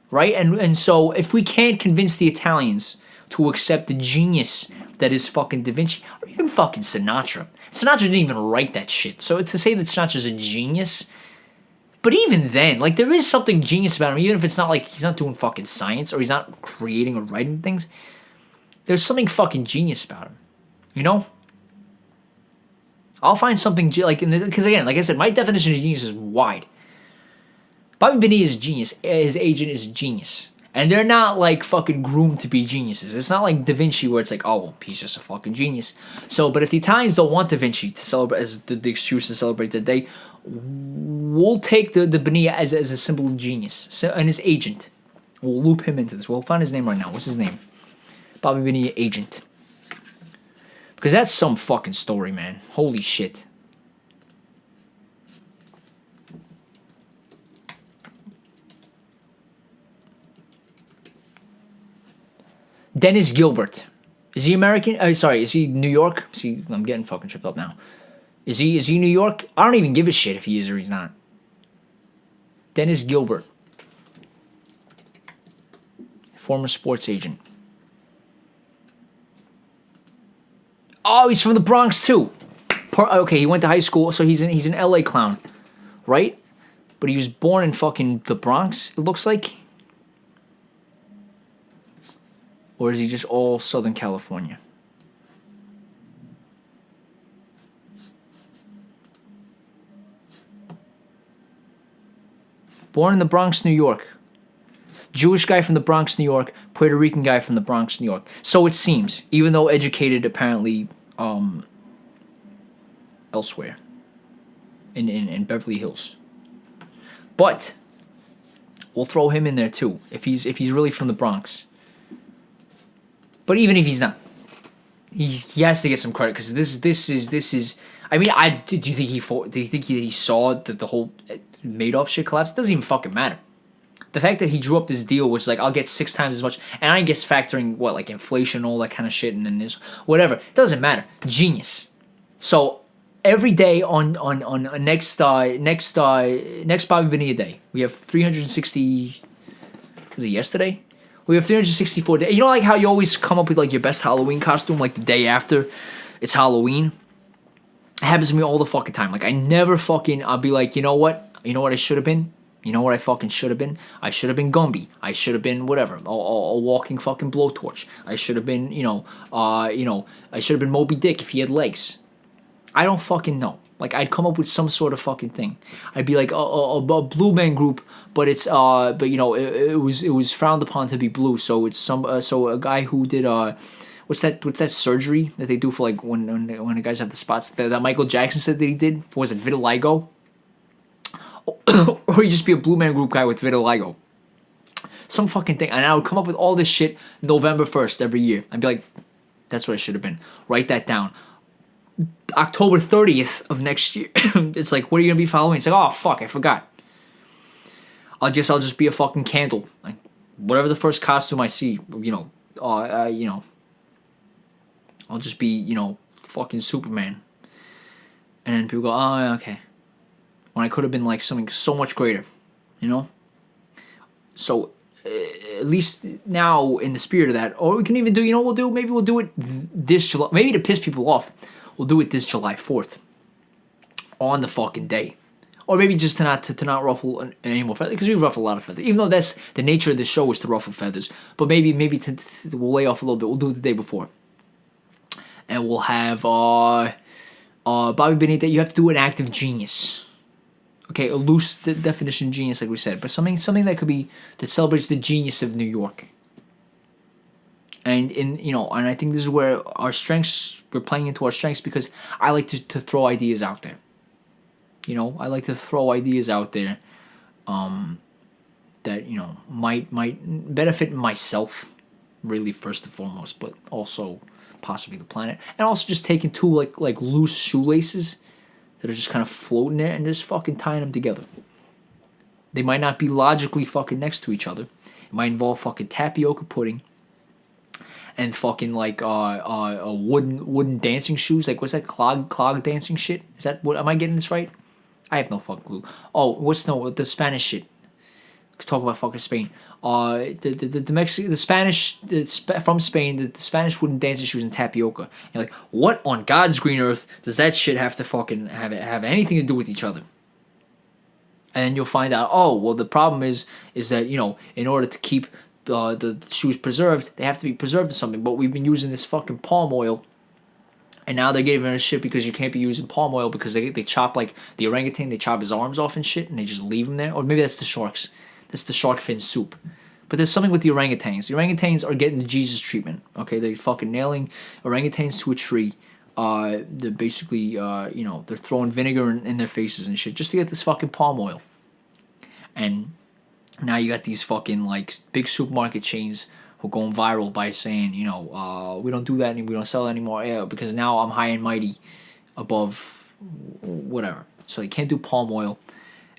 right? And so if we can't convince the Italians to accept the genius that is fucking DaVinci, or even fucking Sinatra didn't even write that shit. So to say that Sinatra's a genius, but even then, like, there is something genius about him, even if it's not like he's not doing fucking science or he's not creating or writing things. There's something fucking genius about him, you know? I'll find something because again, like I said, my definition of genius is wide. Bobby Bonilla's genius. His agent is a genius, and they're not like fucking groomed to be geniuses. It's not like DaVinci where it's like, oh, well, he's just a fucking genius. So, but if the Italians don't want DaVinci to celebrate as the excuse to celebrate their day, we'll take the Bonilla as a symbol of genius, and his agent. We'll loop him into this. We'll find his name right now. What's his name? Bobby Bonilla, agent. Because that's some fucking story, man. Holy shit. Dennis Gilbert. Is he American? Sorry, is he New York? See, I'm getting fucking tripped up now. Is he New York? I don't even give a shit if he is or he's not. Dennis Gilbert. Former sports agent. Oh, he's from the Bronx too. Okay, he went to high school, so he's an LA clown, right? But he was born in fucking the Bronx, it looks like. Or is he just all Southern California? Born in the Bronx, New York. Jewish guy from the Bronx, New York. Puerto Rican guy from the Bronx, New York. So it seems, even though educated apparently elsewhere. In Beverly Hills. But we'll throw him in there too, if he's really from the Bronx. But even if he's not, he has to get some credit because this is. I mean, do you think he saw that the whole Madoff shit collapse? It doesn't even fucking matter. The fact that he drew up this deal, which is like, I'll get 6 times as much, and I guess factoring like inflation, all that kind of shit, and then this whatever, doesn't matter. Genius. So every day on next Bobby Bonilla Day, we have 360. Was it yesterday? We have 364 days. You know, like how you always come up with like your best Halloween costume like the day after it's Halloween? It happens to me all the fucking time. Like I never fucking, I'll be like, you know what I should have been? You know what I fucking should have been? I should have been Gumby. I should have been whatever, a walking fucking blowtorch. I should have been, I should have been Moby Dick if he had legs. I don't fucking know. Like I'd come up with some sort of fucking thing. I'd be like a blue man group, but it's it was frowned upon to be blue. So it's so a guy who did what's that surgery that they do for like when the guys have the spots that Michael Jackson said that he did? Was it vitiligo? Or you just be a blue man group guy with vitiligo. Some fucking thing. And I would come up with all this shit November 1st every year. I'd be like, that's what I should have been. Write that down. October 30th of next year. It's like, what are you gonna be for Halloween? It's like, oh fuck, I forgot. I'll just be a fucking candle. Like whatever the first costume I see, I'll just be, fucking Superman. And then people go, oh, okay. When I could have been like something so much greater, So, at least now in the spirit of that, or we can even do, maybe we'll do it this July, maybe to piss people off, we'll do it this July 4th. On the fucking day. Or maybe just to not ruffle any more feathers, because we ruffle a lot of feathers. Even though that's the nature of the show is to ruffle feathers. But maybe we'll lay off a little bit. We'll do it the day before. And we'll have Bobby Benedict, that you have to do an act of genius. Okay, a loose definition genius, like we said. But something that celebrates the genius of New York. And and I think this is where we're playing into our strengths, because I like to throw ideas out there. I like to throw ideas out there that, might benefit myself, really first and foremost, but also possibly the planet, and also just taking two like loose shoelaces that are just kind of floating there and just fucking tying them together. They might not be logically fucking next to each other. It might involve fucking tapioca pudding and fucking like wooden dancing shoes. Like what's that clog dancing shit? Is that what? Am I getting this right? I have no fucking clue. Oh, what's the Spanish shit? Let's talk about fucking Spain. The Spanish from Spain, the Spanish wooden dancing shoes and tapioca. You're like, what on God's green earth does that shit have to fucking have anything to do with each other? And then you'll find out, oh, well, the problem is that, you know, in order to keep the shoes preserved, they have to be preserved in something. But we've been using this fucking palm oil, and now they're giving us shit because you can't be using palm oil because they chop, like, the orangutan, they chop his arms off and shit, and they just leave him there. Or maybe that's the sharks. That's the shark fin soup. But there's something with the orangutans. The orangutans are getting the Jesus treatment. Okay, they're fucking nailing orangutans to a tree. They're basically, you know, they're throwing vinegar in their faces and shit just to get this fucking palm oil. And now you got these fucking, like, big supermarket chains who are going viral by saying, you know, we don't do that anymore, we don't sell it anymore, because now I'm high and mighty above whatever. So you can't do palm oil.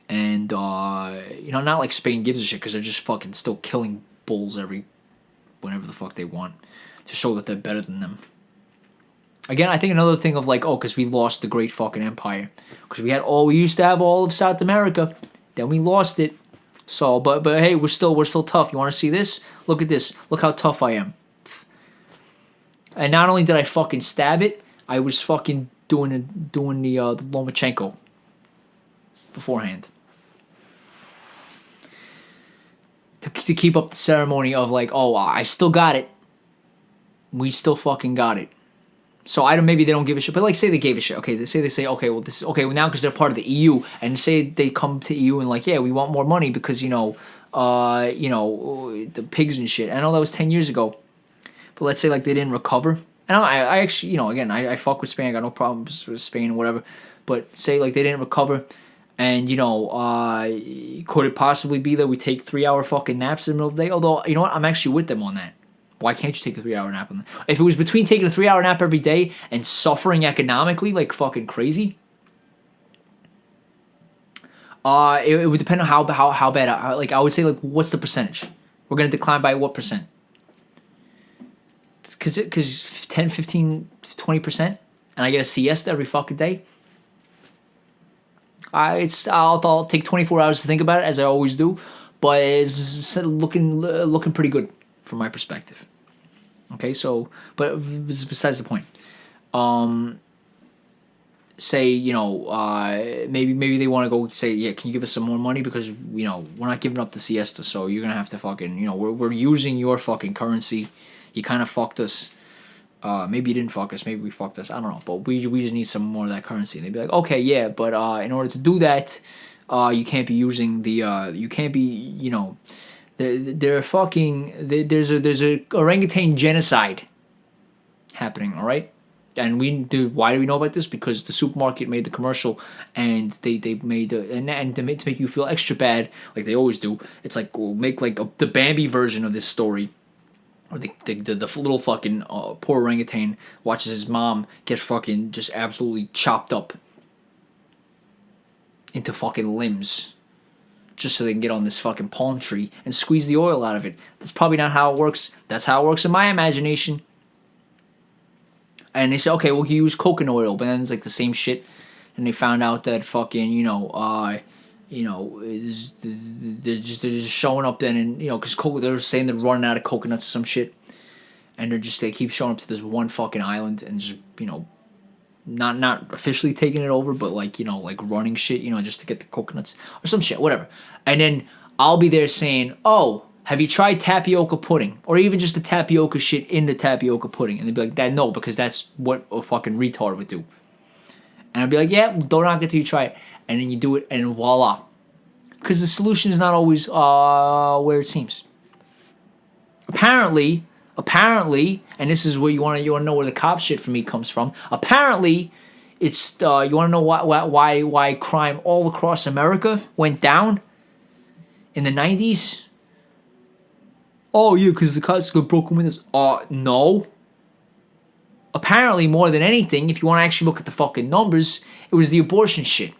And, you know, not like Spain gives a shit because they're just fucking still killing bulls whenever the fuck they want to show that they're better than them. Again, I think another thing of like, oh, because we lost the great fucking empire. Because we used to have all of South America. Then we lost it. So, but hey, we're still tough. You want to see this? Look at this. Look how tough I am. And not only did I fucking stab it, I was fucking doing the Lomachenko beforehand. To keep up the ceremony of like, oh, I still got it. We still fucking got it. So maybe they don't give a shit, but like say they gave a shit. Okay, they say okay, well this okay, well now because they're part of the EU, and say they come to EU and like, yeah, we want more money because you know the pigs and shit. I know that was 10 years ago, but let's say like they didn't recover. And I actually, you know, again, I fuck with Spain. I got no problems with Spain or whatever. But say like they didn't recover. And, you know, could it possibly be that we take 3-hour fucking naps in the middle of the day? Although, you know what? I'm actually with them on that. Why can't you take a 3-hour nap? If it was between taking a 3-hour nap every day and suffering economically like fucking crazy, it would depend on how bad. Like, I would say, like, what's the percentage? We're going to decline by what percent? Because 10, 15, 20%? And I get a siesta every fucking day? I'll take 24 hours to think about it, as I always do, but it's looking pretty good from my perspective. Okay, so, but besides the point. Say, you know, maybe they want to go say, yeah, can you give us some more money because, you know, we're not giving up the siesta, so you're gonna have to fucking, you know, we're using your fucking currency. You kind of fucked us. Maybe you didn't fuck us, maybe we fucked us, I don't know, but we just need some more of that currency. And they'd be like, okay, yeah, but in order to do that, you can't be using you can't be, you know, they're fucking, there's a orangutan genocide happening, all right? And why do we know about this? Because the supermarket made the commercial, and they made and to make you feel extra bad, like they always do. It's like, we'll make like the Bambi version of this story. Or the little fucking poor orangutan watches his mom get fucking just absolutely chopped up into fucking limbs just so they can get on this fucking palm tree and squeeze the oil out of it. That's probably not how it works. That's how it works in my imagination. And they say, okay, we'll use coconut oil, but then it's like the same shit. And they found out that fucking, they're just showing up then, and you know, because they're saying they're running out of coconuts or some shit, and they keep showing up to this one fucking island and just, you know, not officially taking it over, but like, you know, like running shit, you know, just to get the coconuts or some shit, whatever. And then I'll be there saying, oh, have you tried tapioca pudding? Or even just the tapioca shit in the tapioca pudding. And they'd be like, that no, because that's what a fucking retard would do. And I'd be like, yeah, don't knock it till you try it. And then you do it, and voila. Because the solution is not always where it seems. Apparently, and this is where you want to know where the cop shit for me comes from. Apparently, it's you want to know why crime all across America went down in the 90s. oh yeah, because the cops got broken windows. No. Apparently, more than anything, if you want to actually look at the fucking numbers, it was the abortion shit. It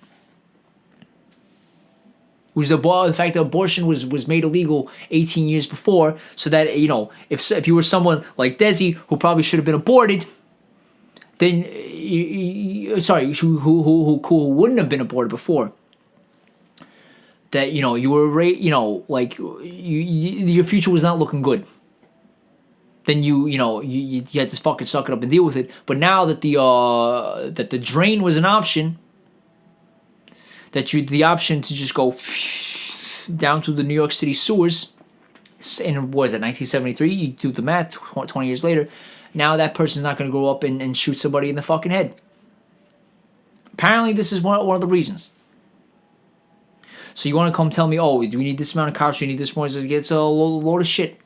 was the fact that abortion was made illegal 18 years before, so that, you know, if you were someone like Desy, who probably should have been aborted, then, who wouldn't have been aborted before, that, you know, you were, you know, like, your future was not looking good. Then you had to fucking suck it up and deal with it. But now that the drain was an option, the option to just go down to the New York City sewers, in, what is it, 1973? You do the math, 20 years later. Now that person's not going to grow up and shoot somebody in the fucking head. Apparently, this is one of the reasons. So you want to come tell me, oh, do we need this amount of cops? Do we need this more? It's a load of shit.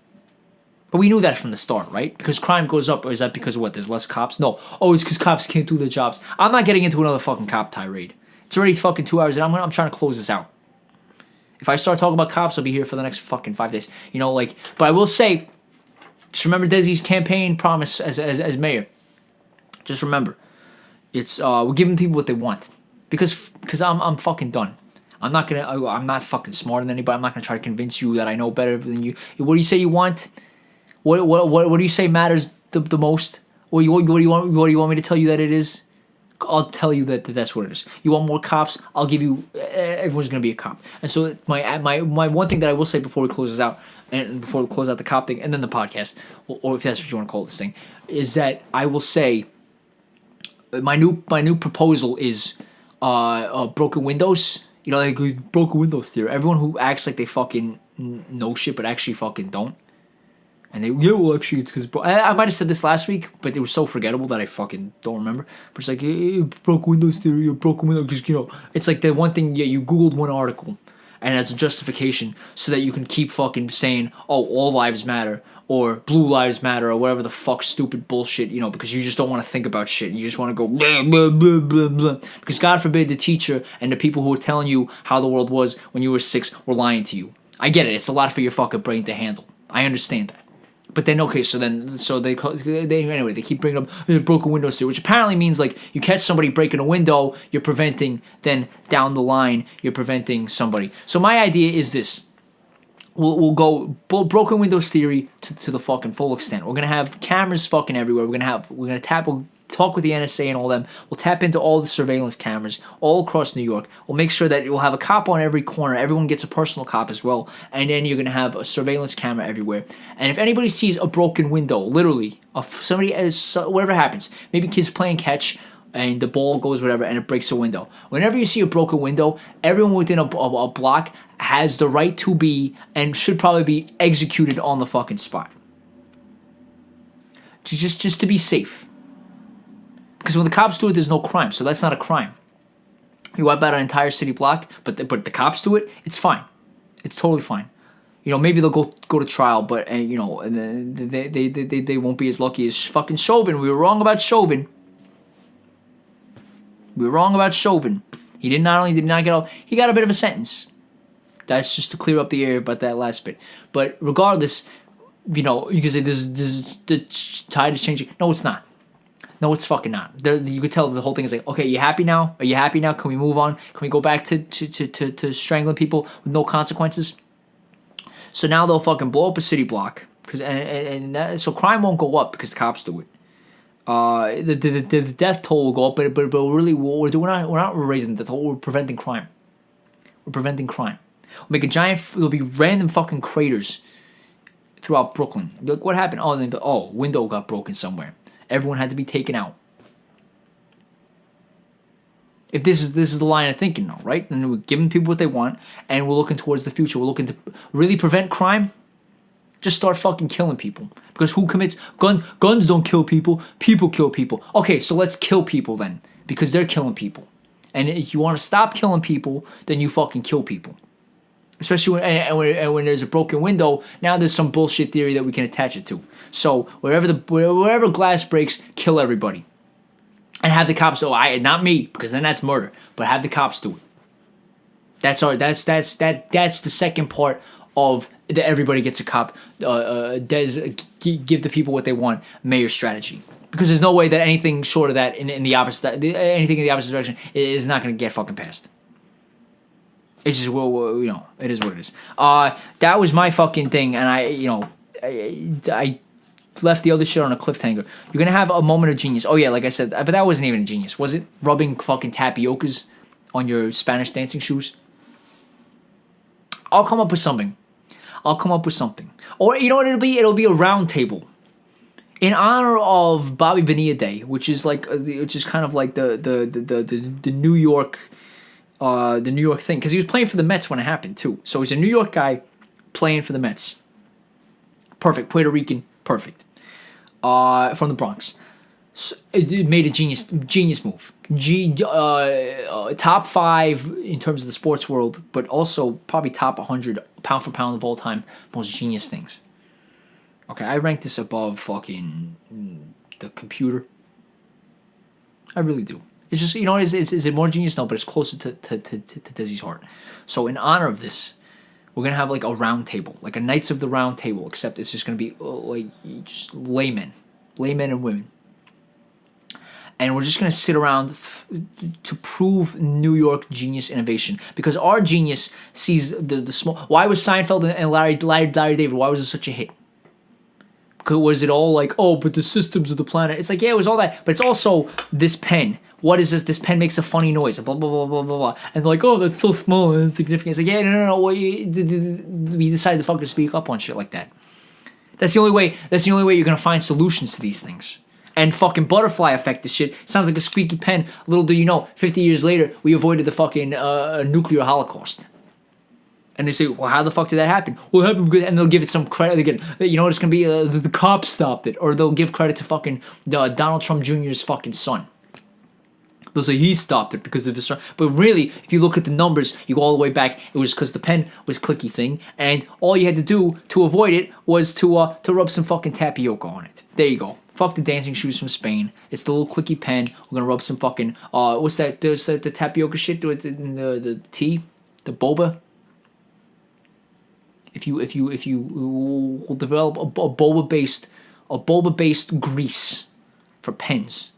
But we knew that from the start, right? Because crime goes up. Or is that because of what? There's less cops? No. Oh, it's because cops can't do their jobs. I'm not getting into another fucking cop tirade. It's already fucking 2 hours, and I'm trying to close this out. If I start talking about cops, I'll be here for the next fucking 5 days. You know, like, but I will say, just remember Desy's campaign promise as mayor. Just remember, it's we're giving people what they want, because I'm fucking done. I'm not fucking smarter than anybody. I'm not gonna try to convince you that I know better than you. What do you say you want? What do you say matters the most? What do you want me to tell you that it is? I'll tell you that that's what it is. You want more cops? I'll give you. Everyone's gonna be a cop. And so my one thing that I will say before we close this out, and before we close out the cop thing, and then the podcast, or if that's what you want to call this thing, is that I will say my new proposal is broken windows. You know, like broken windows theory. Everyone who acts like they fucking know shit but actually fucking don't. And actually, it's because I might have said this last week, but it was so forgettable that I fucking don't remember. But it's like, broke windows theory, or broken windows, because, you know, it's like the one thing, you Googled one article, and as a justification, so that you can keep fucking saying, oh, all lives matter, or blue lives matter, or whatever the fuck stupid bullshit, you know, because you just don't want to think about shit. You just want to go, blah, blah, blah, blah, blah. Because God forbid the teacher and the people who were telling you how the world was when you were 6 were lying to you. I get it. It's a lot for your fucking brain to handle. I understand that. But then, okay, so they keep bringing up broken windows theory, which apparently means, like, you catch somebody breaking a window, you're preventing, then down the line, you're preventing somebody. So my idea is this. We'll go broken windows theory to the fucking full extent. We're going to have cameras fucking everywhere. We're going to talk with the NSA and all them. We'll tap into all the surveillance cameras all across New York. We'll make sure that we'll have a cop on every corner. Everyone gets a personal cop as well. And then you're going to have a surveillance camera everywhere. And if anybody sees a broken window, literally, of somebody, whatever happens, maybe kids playing catch and the ball goes whatever and it breaks a window. Whenever you see a broken window, everyone within a block has the right to be and should probably be executed on the fucking spot. Just to be safe. Because when the cops do it, there's no crime, so that's not a crime. You wipe out an entire city block, but the cops do it, it's fine. It's totally fine. You know, maybe they'll go to trial, but you know, they won't be as lucky as fucking Chauvin. We were wrong about Chauvin. He not only did not get out, he got a bit of a sentence. That's just to clear up the air about that last bit. But regardless, you know, you can say this the tide is changing. No, it's not. No, it's fucking not. You could tell the whole thing is like, okay, you happy now? Are you happy now? Can we move on? Can we go back to strangling people with no consequences? So now they'll fucking blow up a city block, so crime won't go up because the cops do it. The death toll will go up, but really we're not raising the death toll. We're preventing crime. We'll make a giant. There'll be random fucking craters throughout Brooklyn. Be like, what happened? Oh, window got broken somewhere. Everyone had to be taken out. If this is the line of thinking, though, right? Then we're giving people what they want, and we're looking towards the future. We're looking to really prevent crime. Just start fucking killing people. Because who commits guns don't kill people. People kill people. Okay, so let's kill people then, because they're killing people. And if you want to stop killing people, then you fucking kill people. Especially when there's a broken window, now there's some bullshit theory that we can attach it to. So wherever glass breaks, kill everybody, and have the cops. Not me, because then that's murder. But have the cops do it. That's the second part of that everybody gets a cop. Give the people what they want. Mayor strategy. Because there's no way that anything short of that in the opposite, anything in the opposite direction is not going to get fucking passed. It's just, well, it is what it is. That was my fucking thing, and I left the other shit on a cliffhanger. You're going to have a moment of genius. Oh, yeah, like I said, but that wasn't even a genius. Was it? Rubbing fucking tapiocas on your Spanish dancing shoes? I'll come up with something. Or, you know what it'll be? It'll be a round table. In honor of Bobby Bonilla Day, which is kind of like the New York thing, because he was playing for the Mets when it happened too. So he's a New York guy playing for the Mets. Perfect, Puerto Rican, perfect. From the Bronx, so it made a genius move. Top 5 in terms of the sports world, but also probably top 100 pound for pound of all time most genius things. Okay, I rank this above fucking the computer. I really do. It's just, is it more genius? No, but it's closer to Desy's heart. So in honor of this, we're going to have like a round table, like a Knights of the Round Table, except it's just going to be like just laymen and women. And we're just going to sit around to prove New York genius innovation. Because our genius sees the small... Why was Seinfeld and Larry David, why was it such a hit? Was it all like, oh, but the systems of the planet? It's like, yeah, it was all that. But it's also this pen. What is this? This pen makes a funny noise. Blah, blah, blah, blah, blah, blah. And they're like, oh, that's so small and insignificant. It's like, yeah, no. We decided to fucking speak up on shit like that. That's the only way you're going to find solutions to these things. And fucking butterfly effect this shit. Sounds like a squeaky pen. Little do you know, 50 years later, we avoided the fucking nuclear holocaust. And they say, well, how the fuck did that happen? Well, it happened because, and they'll give it some credit. Again, it's going to be the cops stopped it. Or they'll give credit to fucking Donald Trump Jr.'s fucking son. They'll say he stopped it because of his son. But really, if you look at the numbers, you go all the way back, it was because the pen was clicky thing. And all you had to do to avoid it was to rub some fucking tapioca on it. There you go. Fuck the dancing shoes from Spain. It's the little clicky pen. We're going to rub some fucking, what's that? There's the tapioca shit, the tea, the boba. If you will develop a boba based grease for pens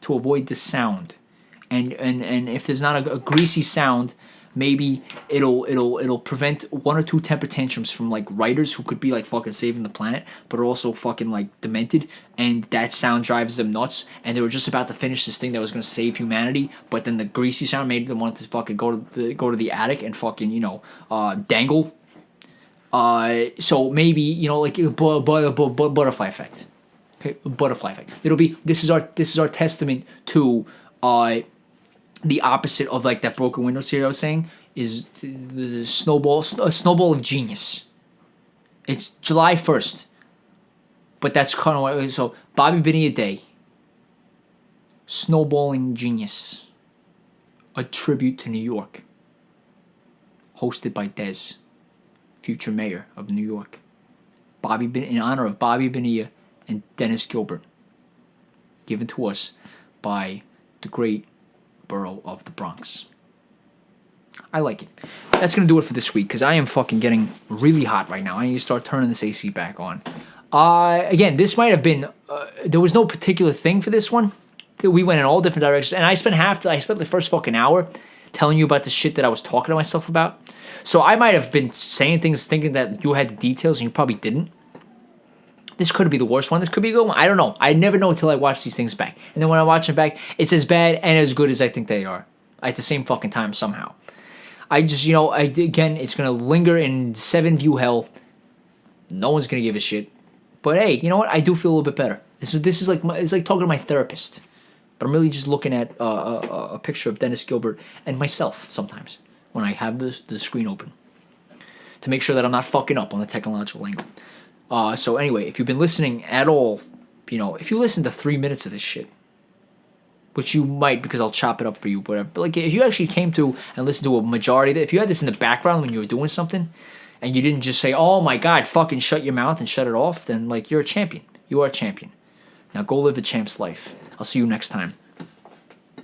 to avoid the sound, and if there's not a greasy sound, maybe it'll prevent 1 or 2 temper tantrums from like writers who could be like fucking saving the planet, but are also fucking like demented, and that sound drives them nuts, and they were just about to finish this thing that was gonna save humanity, but then the greasy sound made them want to fucking go to the attic and fucking dangle. So maybe like a butterfly effect. Okay, butterfly effect. It'll be this is our testament to the opposite of like that broken window series I was saying is the snowball of genius. It's July 1st, but that's kind of what. So Bobby Bonilla Day, snowballing genius, a tribute to New York, hosted by Desy, future mayor of New York, in honor of Bobby Bonilla and Dennis Gilbert, given to us by the great borough of the Bronx. I like it. That's going to do it for this week, because I am fucking getting really hot right now. I need to start turning this AC back on. Again, this might have been, there was no particular thing for this one. We went in all different directions, and I spent the first fucking hour telling you about the shit that I was talking to myself about. So I might have been saying things thinking that you had the details and you probably didn't. This could be the worst one. This could be a good one. I don't know. I never know until I watch these things back. And then when I watch them back, it's as bad and as good as I think they are. At the same fucking time somehow. I just, again, it's going to linger in 7-view hell. No one's going to give a shit. But hey, you know what? I do feel a little bit better. This is like it's like talking to my therapist. But I'm really just looking at a picture of Dennis Gilbert and myself sometimes when I have the screen open to make sure that I'm not fucking up on the technological angle. So anyway, if you've been listening at all, if you listen to 3 minutes of this shit, which you might because I'll chop it up for you, whatever. But like, if you actually came to and listened to a majority of it, if you had this in the background when you were doing something, and you didn't just say, "Oh my God, fucking shut your mouth and shut it off," then like you're a champion. You are a champion. Now go live the champ's life. I'll see you next time.